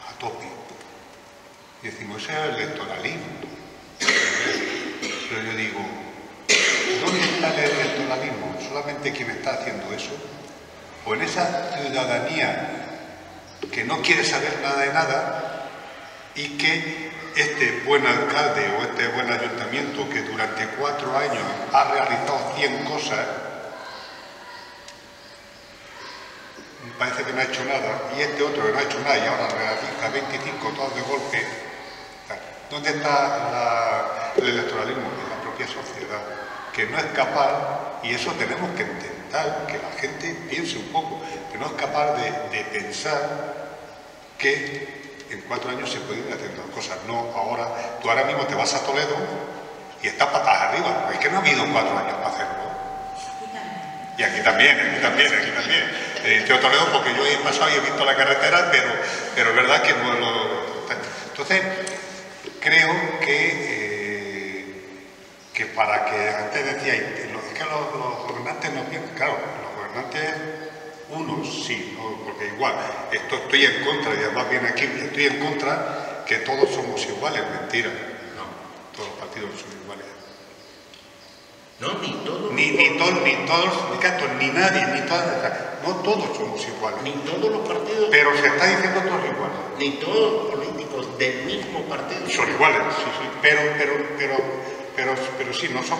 a tope. Y decimos, ese es el electoralismo. Pero yo digo, ¿dónde está el electoralismo? ¿Solamente quien está haciendo eso? ¿O en esa ciudadanía que no quiere saber nada de nada y que este buen alcalde o este buen ayuntamiento que durante 4 años ha realizado 100 cosas, parece que no ha hecho nada, y este otro que no ha hecho nada y ahora radica 25 todos de golpe. ¿Dónde está el electoralismo? En la propia sociedad, que no es capaz, y eso tenemos que intentar que la gente piense un poco, que no es capaz de pensar que en 4 años se pueden ir haciendo cosas. No, ahora, tú ahora mismo te vas a Toledo y estás patas arriba. Es que no ha habido 4 años para hacerlo. Y aquí también. Yo Toledo porque yo he pasado y he visto la carretera, pero es verdad que no lo... Entonces, creo que para que, antes decía, es que los gobernantes no piensan, claro, los gobernantes, unos sí, ¿no? Porque igual, esto estoy en contra, y además viene aquí, estoy en contra que todos somos iguales, mentira, no, todos los partidos son iguales. No, ni todos. Ni todos los sindicatos, ni nadie, ni todas, no todos somos iguales. Ni todos los partidos. Pero se está diciendo todos iguales. Ni todos los políticos del mismo partido. Son iguales, sí. Pero sí, no son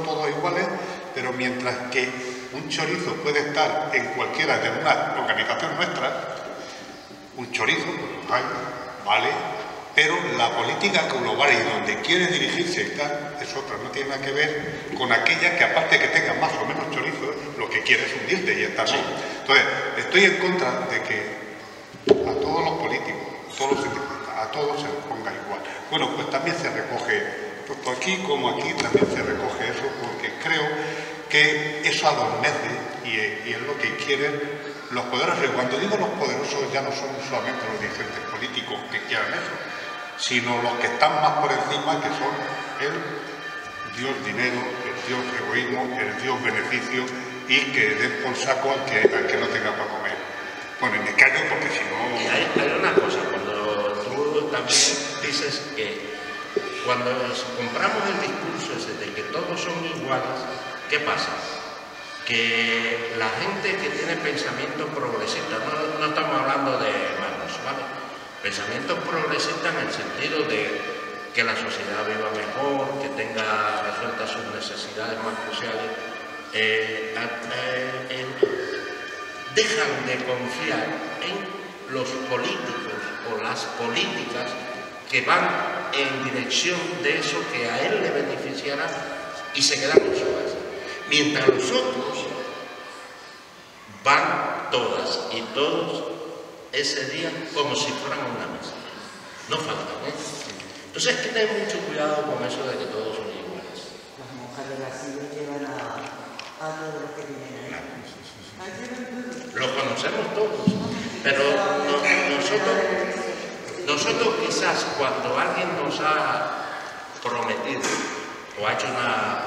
todos iguales, pero mientras que un chorizo puede estar en cualquiera de una organización nuestra, un chorizo, pues vale, pero la política global y donde quiere dirigirse y tal, es otra, no tiene nada que ver con aquella que aparte que tenga más o menos chorizo, lo que quiere es hundirte y estar bien. Entonces, estoy en contra de que a todos los políticos, a todos los sindicatos, a todos se les ponga igual. Bueno, pues también se recoge, tanto aquí como aquí también se recoge eso, porque creo que eso adormece y es lo que quieren los poderosos. Y cuando digo los poderosos ya no son solamente los dirigentes políticos que quieran eso, sino los que están más por encima, que son el Dios dinero, el Dios egoísmo, el Dios beneficio, y que den por saco al que no tenga para comer. Bueno, y me callo porque si no... Y hay una cosa, cuando tú también dices que cuando compramos el discurso ese de que todos son iguales, ¿qué pasa? Que la gente que tiene pensamiento progresista, no estamos hablando de Marx, ¿vale? Pensamiento progresista en el sentido de que la sociedad viva mejor, que tenga resueltas sus necesidades más cruciales, dejan de confiar en los políticos o las políticas que van en dirección de eso que a él le beneficiará y se quedan en su casa. Mientras los otros van todas y todos ese día como si fueran una mesa. No faltan, ¿eh? Entonces hay que tener mucho cuidado con eso de que todos son iguales. Las monjas de la silla llevan a todos los que vienen ahí. Los conocemos todos, pero nosotros quizás cuando alguien nos ha prometido o ha hecho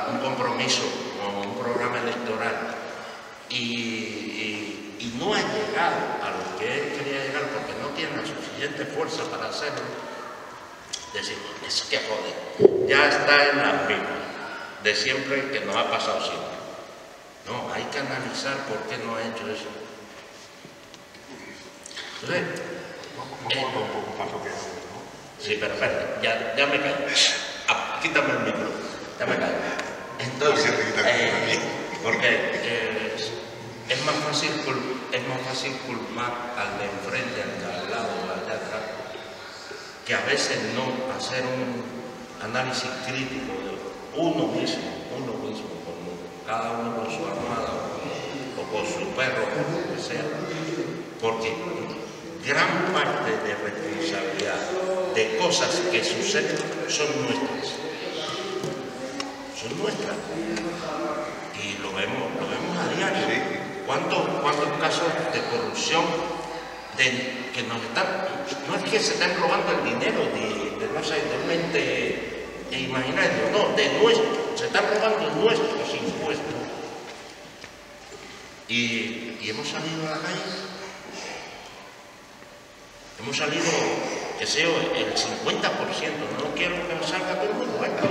un compromiso o un programa electoral y no ha llegado a lo que él quería llegar porque no tiene la suficiente fuerza para hacerlo, decimos, es que joder, ya está en la Biblia de siempre que nos ha pasado siempre. No, hay que analizar por qué no ha hecho eso. Entonces, Vamos un poco más lo que hago, ¿no? sí, perfecto, ya me callo. Ah, quítame el micro, ya me callo. Entonces, porque es más fácil culpar al de enfrente, al de al lado, al de atrás, que a veces no hacer un análisis crítico de uno mismo, cada uno con su armada o con su perro, o lo que sea, porque gran parte de responsabilidad de cosas que suceden son nuestras. Son nuestras. Y lo vemos a diario. Sí. ¿Cuántos casos de corrupción que nos están, no es que se están robando el dinero de no sé, de un ente imaginario, no, de nuestro, se están robando nuestros impuestos. Y hemos salido a la calle. Hemos salido, que sé yo, el 50%, no quiero que salga todo el mundo, venga,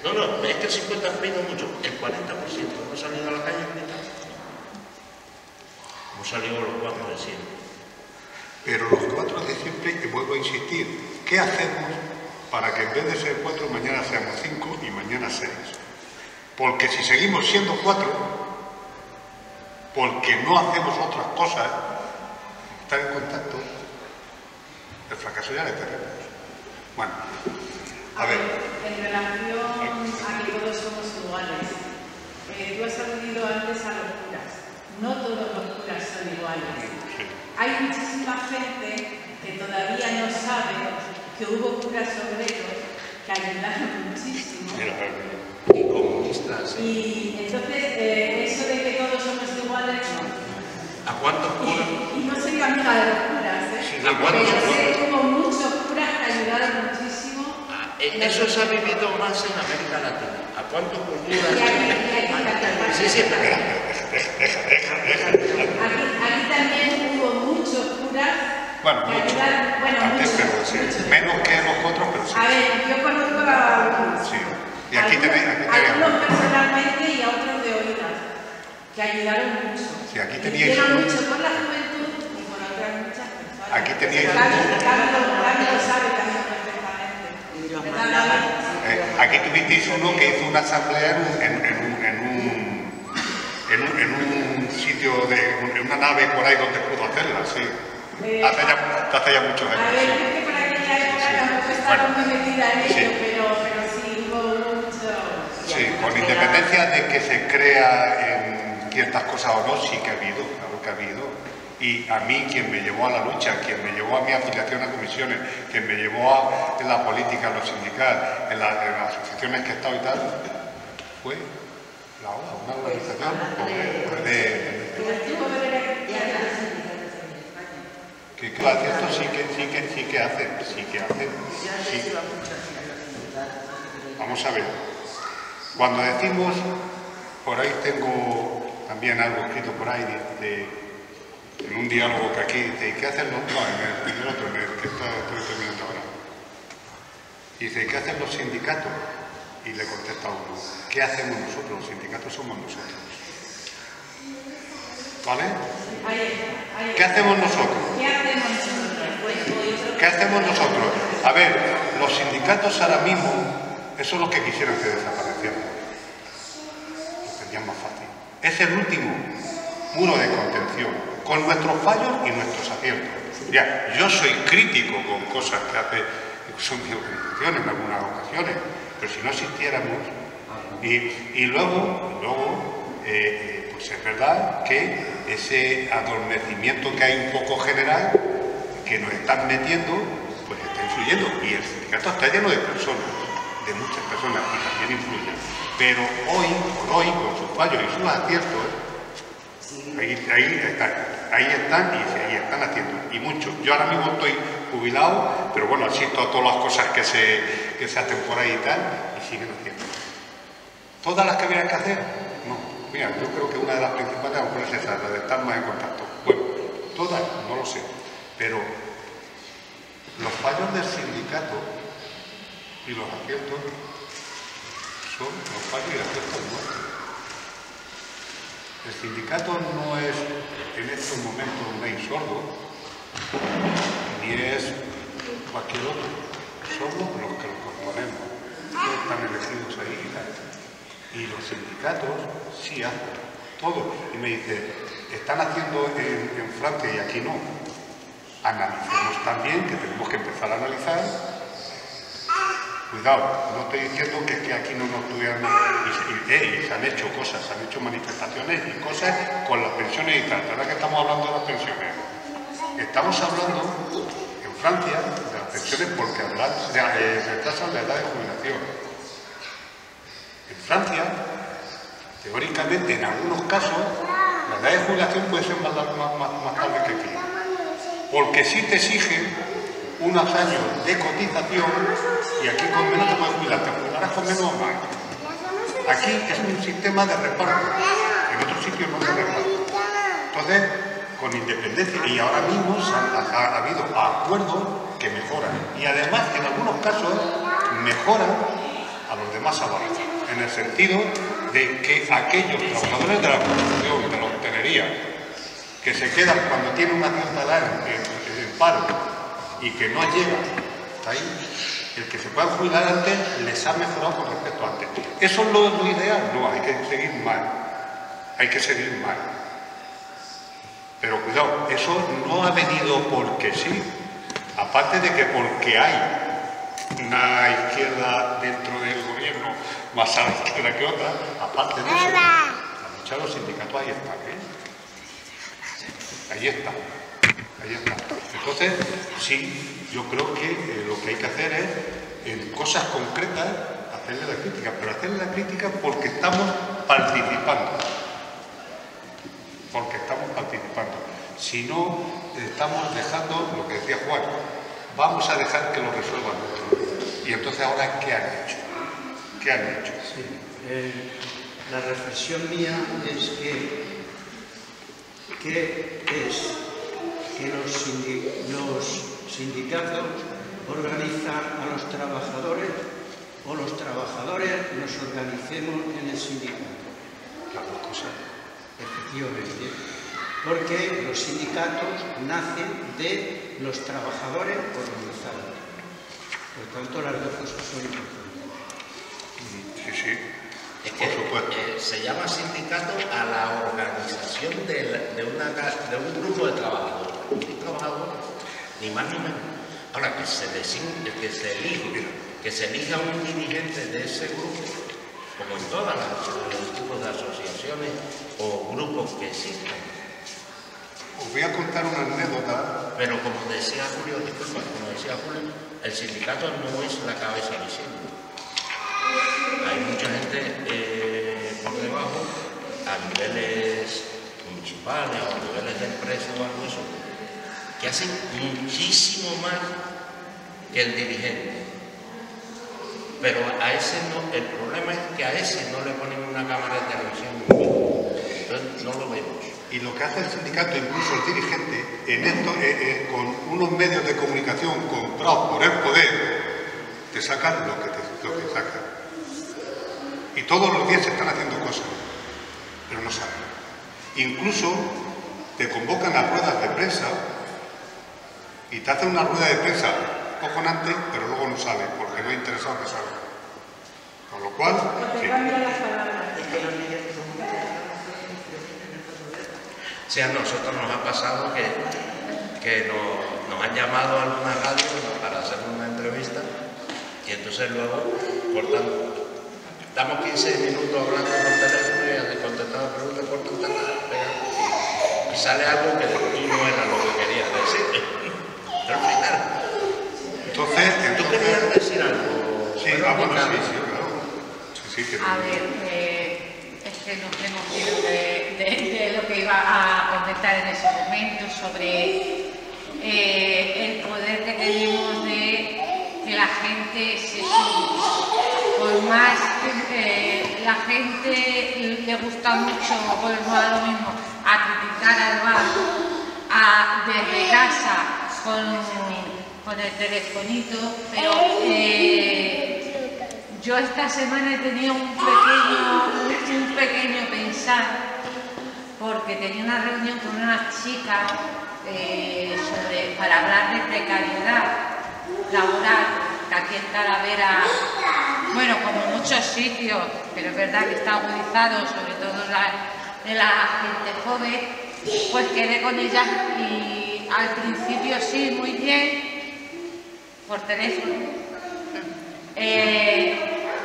no, es que el 50% pide mucho, el 40% hemos salido a la calle a gritar. Hemos salido los 4 de siempre. Pero los 4 de siempre, que vuelvo a insistir, ¿qué hacemos para que en vez de ser 4 mañana seamos 5 y mañana 6? Porque si seguimos siendo 4, porque no hacemos otras cosas, estar en contacto, el fracaso ya le tenemos. Bueno, a ver. En relación a que todos somos iguales, tú has aludido antes a los curas. No todos los curas son iguales. Sí. Hay muchísima gente que todavía no sabe que hubo curas obreros que ayudaron muchísimo. Y comunistas. Y entonces, eso de que todos somos iguales, no. ¿A cuántos curas? Y no soy amiga de los curas, ¿eh? Sí, Pero sé que hubo muchos curas que ayudaron muchísimo. Eso se ha vivido más en América Latina. ¿A cuántos curas? Sí, pero... Aquí también hubo muchos curas. Bueno, que muchos. ayudaron, bueno, Antes, muchos, pero sí. muchos. Menos que los otros, pero sí. A ver, yo conozco a algunos. Sí. Y aquí tenéis. Algunos personalmente y a otros de oídas, que ayudaron mucho. Sí, aquí teníais hicieron uno. mucho por la juventud y por otras muchas personas. Aquí teníais Carlos lo sabe también perfectamente. ¿Verdad, David? Aquí tuvisteis uno que hizo una asamblea en un sitio, en una nave por ahí donde pudo hacerla, sí. Hace ya muchos A años. ver, Sí. es que por aquella época tampoco estaba muy metida en ello, pero sí hubo mucho. Sí, con independencia de que se crea en ciertas cosas o no, sí que ha habido, claro que ha habido. Y a mí, quien me llevó a la lucha, quien me llevó a mi afiliación a comisiones, quien me llevó en la política, en lo sindical, en las asociaciones que he estado y tal, fue la OLA, una organización que claro, esto sí que hacen. Sí. Vamos a ver, cuando decimos, por ahí tengo también algo escrito por ahí, en un diálogo que aquí dice, ¿y qué hacen los...? No, en el otro, en el que estoy terminando ahora. Dice, ¿qué hacen los sindicatos? Y le contesta uno, ¿qué hacemos nosotros? Los sindicatos somos nosotros. ¿Vale? ¿Qué hacemos nosotros? ¿Qué hacemos nosotros? A ver, los sindicatos ahora mismo, eso es lo que quisieran que desaparecieran. Lo tendrían más fácil. Es el último muro de contención, con nuestros fallos y nuestros aciertos. Ya, yo soy crítico con cosas que hace, son mi organización en algunas ocasiones, pero si no existiéramos, y luego pues es verdad que ese adormecimiento que hay un poco general, que nos están metiendo, pues está influyendo, y el sindicato está lleno de personas, de muchas personas, y también influye. Pero hoy por hoy, con sus fallos y sus aciertos, ahí están y ahí están haciendo, y mucho. Yo ahora mismo estoy jubilado, pero bueno, asisto a todas las cosas que se hacen por ahí y tal, y siguen haciendo. ¿Todas las que había que hacer? No. Mira, yo creo que una de las principales es esa, la de estar más en contacto. Bueno, todas, no lo sé, pero los fallos del sindicato y los aciertos son los fallos y aciertos nuestros. El sindicato no es en estos momentos un ley sordo, ni es cualquier otro. Somos los que los componemos. Todos están elegidos ahí y tal. Y los sindicatos sí hacen todo. Y me dice, están haciendo en Francia y aquí no. Analicemos también, que tenemos que empezar a analizar. Cuidado, no estoy diciendo que aquí no nos tuvieran... Y se han hecho cosas, se han hecho manifestaciones y cosas con las pensiones y tal. Ahora que estamos hablando de las pensiones, estamos hablando en Francia de las pensiones porque retrasan la edad de jubilación. En Francia, teóricamente, en algunos casos, la edad de jubilación puede ser más tarde que aquí. Porque sí te exigen unos años de cotización y aquí con menos te puedes jubilar, te jubilarás con menos o más. Aquí es un sistema de reparto, en otros sitios no se reparto. Entonces, con independencia, y ahora mismo ha habido acuerdos que mejoran. Y además, en algunos casos, mejoran a los demás abajo, en el sentido de que aquellos trabajadores de la construcción, de la hostelería, que se quedan cuando tienen una cierta edad en paro y que no llega hasta ahí, el que se pueda jubilar antes les ha mejorado con respecto a antes. ¿Eso es lo ideal? No, hay que seguir mal. Hay que seguir mal. Pero cuidado, eso no ha venido porque sí. Aparte de que porque hay una izquierda dentro del gobierno más a la izquierda que otra, aparte de eso, la lucha de los sindicatos ahí está, ¿eh? Ahí está, ahí está. Entonces, sí, yo creo que lo que hay que hacer es, en cosas concretas, hacerle la crítica, pero hacerle la crítica porque estamos participando. Porque estamos participando. Si no, estamos dejando lo que decía Juan, vamos a dejar que lo resuelvan otros. Y entonces ahora, ¿qué han hecho? ¿Qué han hecho? Sí, la reflexión mía es que los sindicatos organizan a los trabajadores o los trabajadores nos organicemos en el sindicato. Las dos cosas. Efectivamente, porque los sindicatos nacen de los trabajadores organizados. Por tanto, las dos cosas son importantes. Sí, sí. Es que se llama sindicato a la organización de un grupo de trabajadores. Y trabajadores, ni más ni menos. Ahora, que se elija un dirigente de ese grupo, como en todos los tipos de asociaciones o grupos que existen. Os voy a contar una anécdota. Pero como decía Julio, disculpa, el sindicato no es la cabeza visible. Hay mucha gente por debajo, a niveles municipales o a niveles de empresas o algo eso, que hacen muchísimo más que el dirigente. Pero a ese no, el problema es que a ese no le ponen una cámara de televisión, entonces no lo vemos. Y lo que hace el sindicato, incluso el dirigente, en esto, con unos medios de comunicación comprados por el poder, te sacan lo que sacan. Y todos los días se están haciendo cosas, pero no saben. Incluso te convocan a ruedas de prensa y te hacen una rueda de prensa cojonante, pero luego no sale, porque no ha interesado que salga. Con lo cual... Porque cambian las palabras. Sí, a nosotros nos ha pasado que nos han llamado a alguna radio para hacer una entrevista y entonces luego cortan, damos 15 minutos hablando por teléfono y contestando preguntas, cortan y sale algo que tú no era lo que querías decir. Pero al final. Entonces, ¿Tú querías decir algo? Sí, bueno, sí, claro. Sí, que A ver, es que nos hemos ido de lo que iba a comentar en ese momento sobre el poder que tenemos de que la gente se sube. Por más la gente le gusta mucho, volvemos a lo mismo, a criticar al bar, desde casa con el telefonito, pero yo esta semana he tenido un pequeño pensar, porque tenía una reunión con una chica para hablar de precariedad laboral, que aquí en Talavera, bueno, como muchos sitios, pero es verdad que está agudizado, sobre todo de la gente joven, pues quedé con ella y al principio sí, muy bien, por teléfono.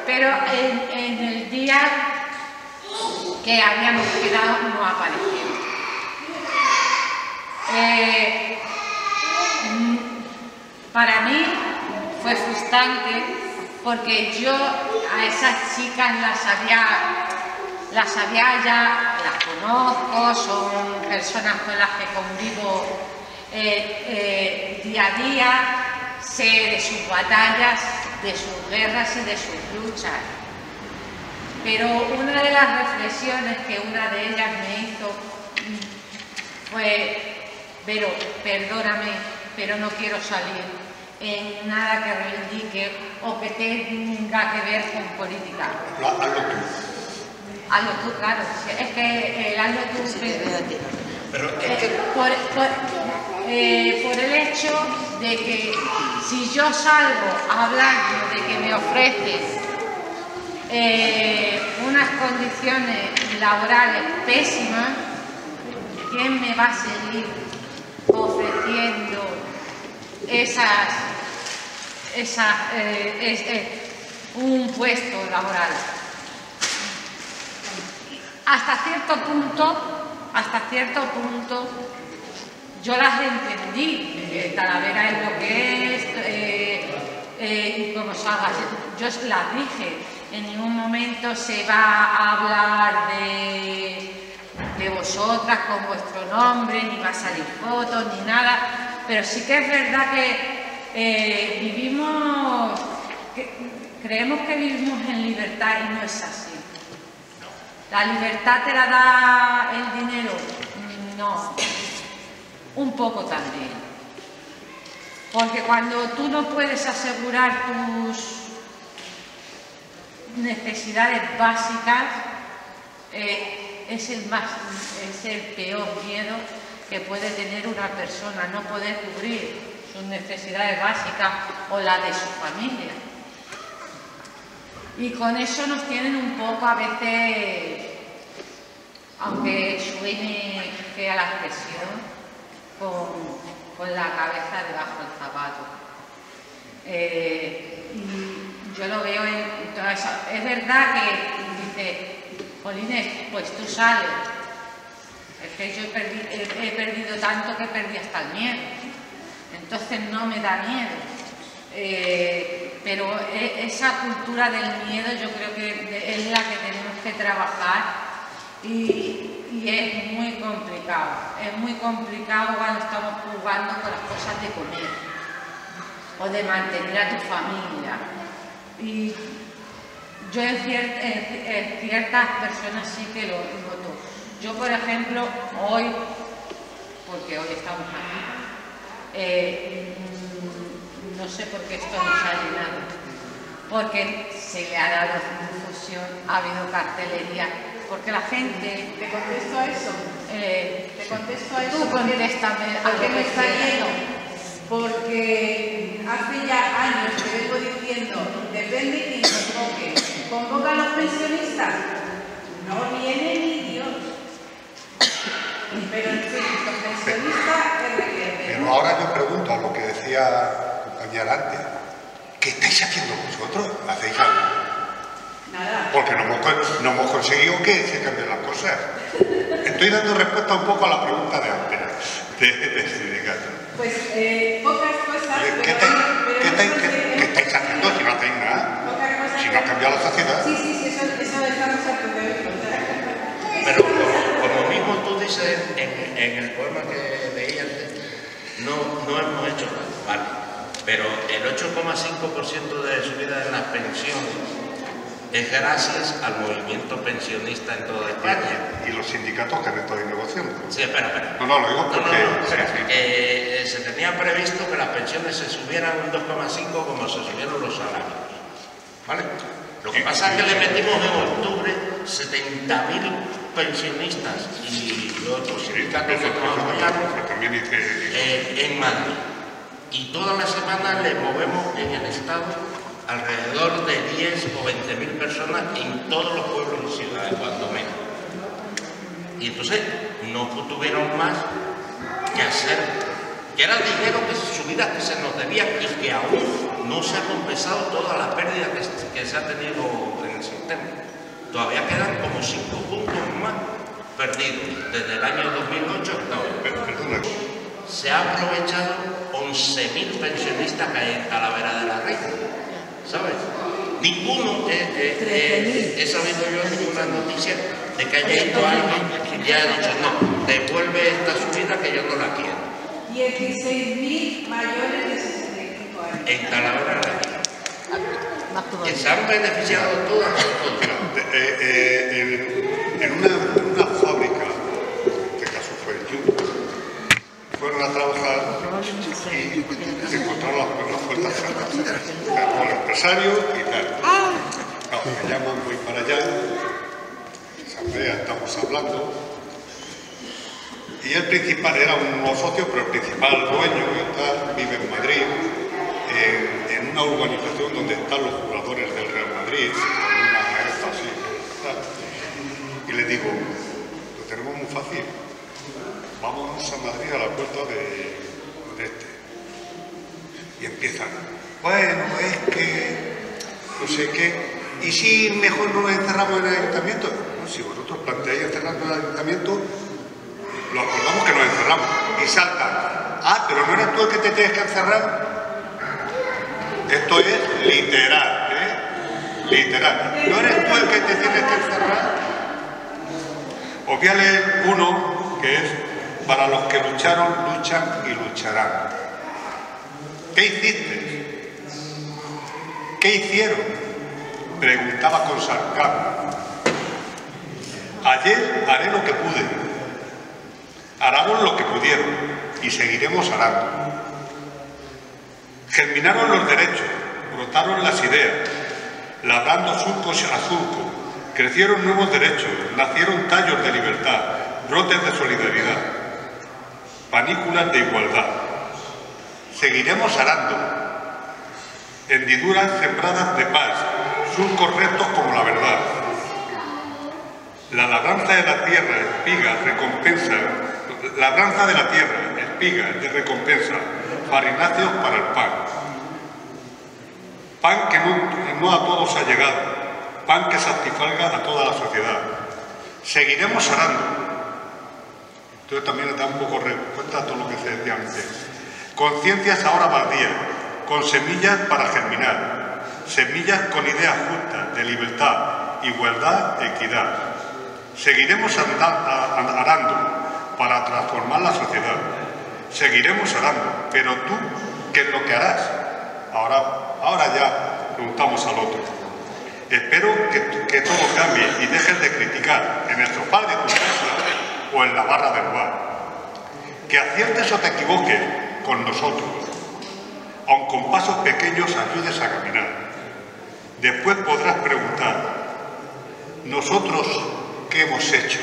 Pero en el día que habíamos quedado no apareció. Para mí fue frustrante porque yo a esas chicas las había ya, las conozco, son personas con las que convivo día a día, sé de sus batallas, de sus guerras y de sus luchas. Pero una de las reflexiones que una de ellas me hizo fue: Vero, perdóname, pero no quiero salir en nada que reivindique o que tenga que ver con política. Hazlo tú. Hazlo tú, claro. Es que el hazlo tú... Pero es que... por el hecho de que si yo salgo hablando de que me ofrecen unas condiciones laborales pésimas, ¿quién me va a seguir ofreciendo un puesto laboral. Hasta cierto punto yo las entendí. Talavera es lo que es, y como salgas, yo las dije, en ningún momento se va a hablar de vosotras con vuestro nombre, ni va a salir fotos, ni nada, pero sí que es verdad que creemos que vivimos en libertad y no es así. ¿La libertad te la da el dinero? No, un poco también. Porque cuando tú no puedes asegurar tus necesidades básicas, es el peor miedo que puede tener una persona, no poder cubrir sus necesidades básicas o la de su familia. Y con eso nos tienen un poco a veces, aunque suene fea la expresión, con la cabeza debajo del zapato. Y yo lo veo en todo eso. Es verdad que dice, Jolines, pues tú sales. Es que yo he perdido tanto que perdí hasta el miedo. Entonces no me da miedo. Pero esa cultura del miedo yo creo que es la que tenemos que trabajar y es muy complicado. Es muy complicado cuando estamos jugando con las cosas de comer o de mantener a tu familia. Y yo en ciertas personas sí que lo noto. Yo, por ejemplo, hoy, porque hoy estamos aquí, no sé por qué esto no se ha llenado, porque se le ha dado difusión, ha habido cartelería, porque la gente... ¿Te contesto a eso? ¿Te contesto a eso? Tú contéstame ¿A qué me está lleno? Porque hace ya años que vengo diciendo, depende quién convoque. ¿Convocan los pensionistas? No viene ni Dios. Pero en fin, los pensionistas es requieren. Pero ahora yo pregunto a lo que decía la compañera antes, ¿qué estáis haciendo vosotros? ¿Hacéis algo? Nada. Porque no hemos conseguido que se cambien las cosas. Estoy dando respuesta un poco a la pregunta de antes, del sindicato. Pues pocas cosas, ¿Qué estáis haciendo si no hacéis nada? Si no ha cambiado la sociedad. Sí, eso estamos a punto de verlo. Pero como mismo tú dices en el poema que leí antes, no hemos hecho nada, vale. Pero el 8,5% de subida de las pensiones es gracias al movimiento pensionista en toda España. Y los sindicatos que han estado negociando. Sí, espera. No, lo digo porque... Se tenía previsto que las pensiones se subieran un 2,5 como se subieron los salarios. ¿Vale? Lo que pasa es que le metimos en octubre 70.000 pensionistas y otros sindicatos que nos apoyaron en Madrid. Y todas las semanas le movemos en el Estado alrededor de 10 o 20.000 personas en todos los pueblos y ciudades, cuando menos. Y entonces no tuvieron más que hacer, que era dinero subidas que se nos debía y que aún no se ha compensado toda la pérdida que se ha tenido en el sistema. Todavía quedan como 5 puntos más perdidos desde el año 2008 hasta hoy. Se ha aprovechado 11.000 pensionistas que hay en Talavera de la Reina, ¿sabes? Ninguno he sabido yo ninguna noticia de que haya ido alguien y haya dicho no, devuelve esta subida que yo no la quiero. 16.000 mayores de 65 años. En Talavera de la Reina. Que se han beneficiado todas. En una fábrica, en este caso fue el Jumbo, fueron a trabajar y se encontraron las puertas cerradas con el empresario y tal. Claro, me llaman, voy para allá, asamblea, estamos hablando, y el principal era un nuevo socio, pero el principal dueño y tal, vive en Madrid, en una urbanización donde están los jugadores del Real Madrid, en una así, tal. Y le digo, lo tenemos muy fácil, vámonos a Madrid a la puerta de este. Y empiezan, bueno, es que no sé qué, y si mejor no nos encerramos en el ayuntamiento. No, si vosotros planteáis encerrarnos en el ayuntamiento, lo acordamos que nos encerramos. Y saltan, ah, pero no eres tú el que te tienes que encerrar. Esto es literal, ¿eh? Literal. ¿No eres tú el que te tienes que encerrar? Os voy a leer uno que es: para los que lucharon, luchan y lucharán. ¿Qué hiciste? ¿Qué hicieron? Preguntaba con sarcasmo. Ayer haré lo que pude. Haremos lo que pudieron y seguiremos harando. Germinaron los derechos, brotaron las ideas, labrando surcos a surco, crecieron nuevos derechos, nacieron tallos de libertad, brotes de solidaridad, panículas de igualdad. Seguiremos arando, hendiduras sembradas de paz, surcos rectos como la verdad. La labranza de la tierra, espiga, recompensa, labranza de la tierra, espigas de recompensa, farináceos para el pan. Pan que no a todos ha llegado, pan que satisfaga a toda la sociedad. Seguiremos arando. Entonces también da un poco cuenta de todo lo que se decía antes. Conciencias ahora baldías, con semillas para germinar, semillas con ideas justas, de libertad, igualdad, equidad. Seguiremos arando para transformar la sociedad. Seguiremos arando, pero tú, ¿qué es lo que harás? Ahora ya preguntamos al otro. Espero que todo cambie y dejes de criticar en el sofá de tu casa o en la barra del bar. Que aciertes o te equivoques con nosotros, aun con pasos pequeños ayudes a caminar. Después podrás preguntar, ¿nosotros qué hemos hecho?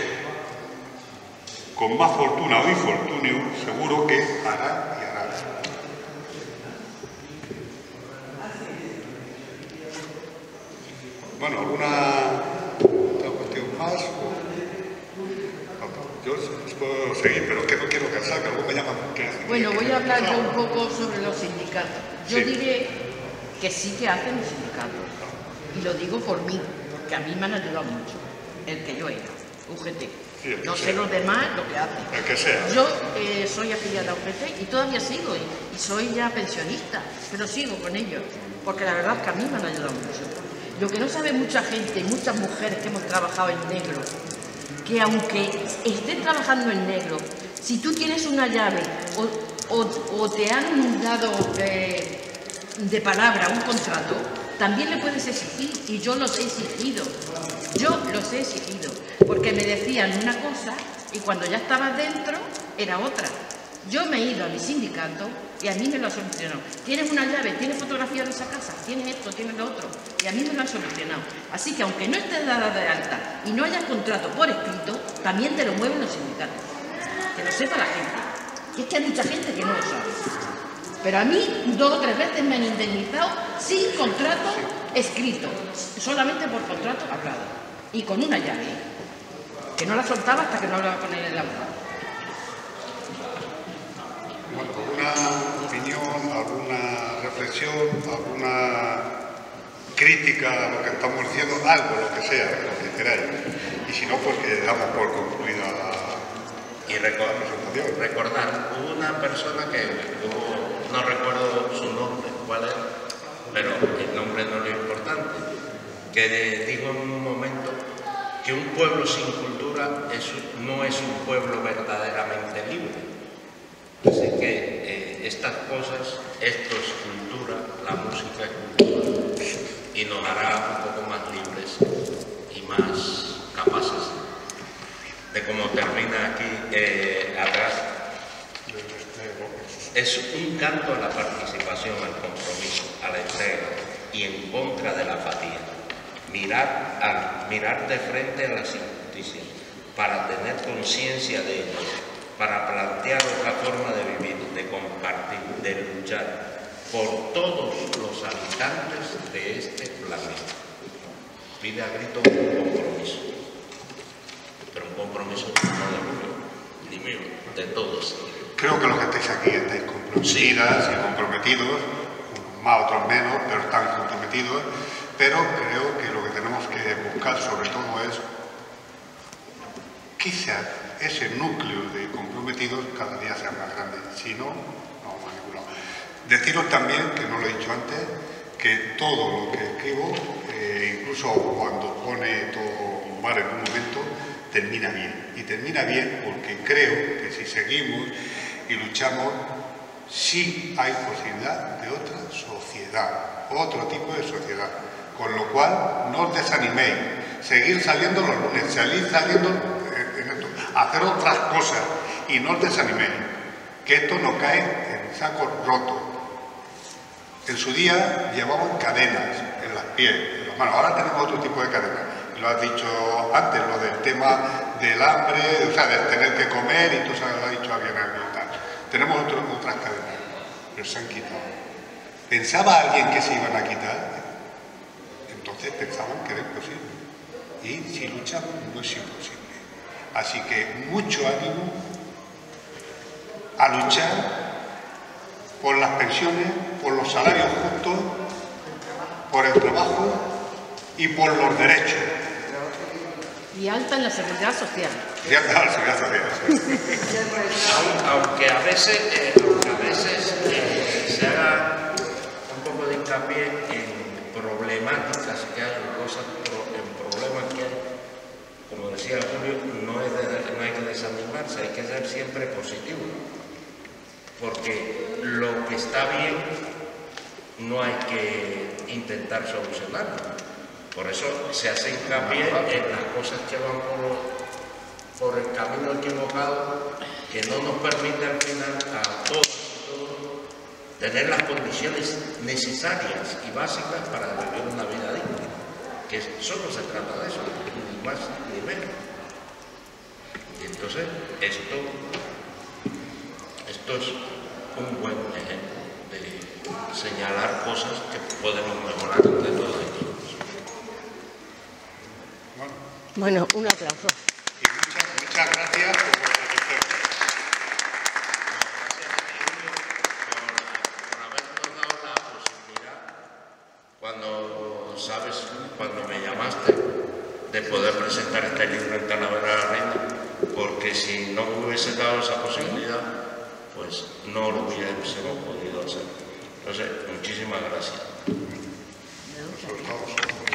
Con más fortuna o infortunio, seguro que hará y hará. Bueno, ¿alguna otra cuestión más? Yo puedo seguir, pero que no quiero cansar, que luego me llaman. Bueno, voy a hablar yo un poco sobre los sindicatos. Yo diré que sí que hacen los sindicatos. Y lo digo por mí, porque a mí me han ayudado mucho. El que yo era, UGT. Sí, no sé los demás lo que hacen. El que sea. Yo soy afiliada a UGT y todavía sigo, y soy ya pensionista, pero sigo con ellos, porque la verdad es que a mí me han ayudado mucho. Lo que no sabe mucha gente, muchas mujeres que hemos trabajado en negro, que aunque estés trabajando en negro, si tú tienes una llave o te han dado de palabra un contrato, también le puedes exigir, y yo los he exigido. Yo los he exigido, porque me decían una cosa y cuando ya estabas dentro era otra. Yo me he ido a mi sindicato y a mí me lo han solucionado. Tienes una llave, tienes fotografía de esa casa, tienes esto, tienes lo otro, y a mí me lo han solucionado. Así que aunque no estés dada de alta y no haya contrato por escrito, también te lo mueven los sindicatos. Que lo sepa la gente. Y es que hay mucha gente que no lo sabe. Pero a mí 2 o 3 veces me han indemnizado sin contrato escrito, solamente por contrato hablado y con una llave, que no la soltaba hasta que no hablaba con él en la boca. Bueno, ¿alguna opinión, alguna reflexión, alguna crítica a lo que estamos diciendo? Algo, lo que sea, lo que queráis. Y si no, pues que damos por concluida la presentación. Recordar, hubo una persona que no recuerdo su nombre, cuál era, pero el nombre no es lo importante, que dijo en un momento que un pueblo sin cultura no es un pueblo verdaderamente libre. Así que estas cosas, esto es cultura, la música es cultura, y nos hará un poco más libres y más capaces de cómo termina aquí atrás. Es un canto a la participación, al compromiso, a la entrega y en contra de la apatía. Mirar de frente a las injusticias para tener conciencia de ellas, para plantear otra forma de vivir, de compartir, de luchar por todos los habitantes de este planeta. Pide a grito un compromiso, pero un compromiso no de uno, ni mío. de todos. Creo que los que estáis aquí estáis comprometidas y comprometidos, unos más, otros menos, pero están comprometidos. Pero creo que lo que tenemos que buscar sobre todo es quizás ese núcleo de comprometidos cada día sea más grande. Si no, no vamos a ningún lado. Deciros también, que no lo he dicho antes, que todo lo que escribo, incluso cuando pone todo mal en un momento, termina bien. Y termina bien porque creo que si seguimos y luchamos, sí hay posibilidad de otra sociedad, otro tipo de sociedad. Con lo cual, no os desaniméis. Seguir saliendo los lunes, seguir saliendo hacer otras cosas y no os desaniméis. Que esto no cae en sacos rotos. En su día llevaban cadenas en las pies, en las manos. Ahora tenemos otro tipo de cadenas. Lo has dicho antes, lo del tema del hambre, o sea, de tener que comer, y tú sabes, lo has dicho bien y tal. Tenemos otras cadenas, pero se han quitado. ¿Pensaba alguien que se iban a quitar? Entonces pensaban que era imposible. Y si luchamos, no es imposible. Así que mucho ánimo a luchar por las pensiones, por los salarios justos, por el trabajo y por los derechos. Y alta en la seguridad social. Y alta en la seguridad social. Aunque a veces se haga un poco de hincapié en problemáticas que hay, en problemas que hay, como decía Julio, no hay que desanimarse, hay que ser siempre positivo, porque lo que está bien no hay que intentar solucionarlo. Por eso se hace hincapié en las cosas que van por el camino equivocado, que no nos permite al final a todos tener las condiciones necesarias y básicas para vivir una vida digna, que solo se trata de eso, ni más ni menos. Y entonces esto es un buen ejemplo de señalar cosas que podemos mejorar entre todos y todos. Bueno, un aplauso. Y muchas gracias por vuestra atención. Por habernos dado la posibilidad, cuando me llamaste, de poder presentar este libro en Talavera de la Reina, porque si no me hubiese dado esa posibilidad, pues no lo hubiésemos podido hacer. Entonces, muchísimas gracias. Sobre todo.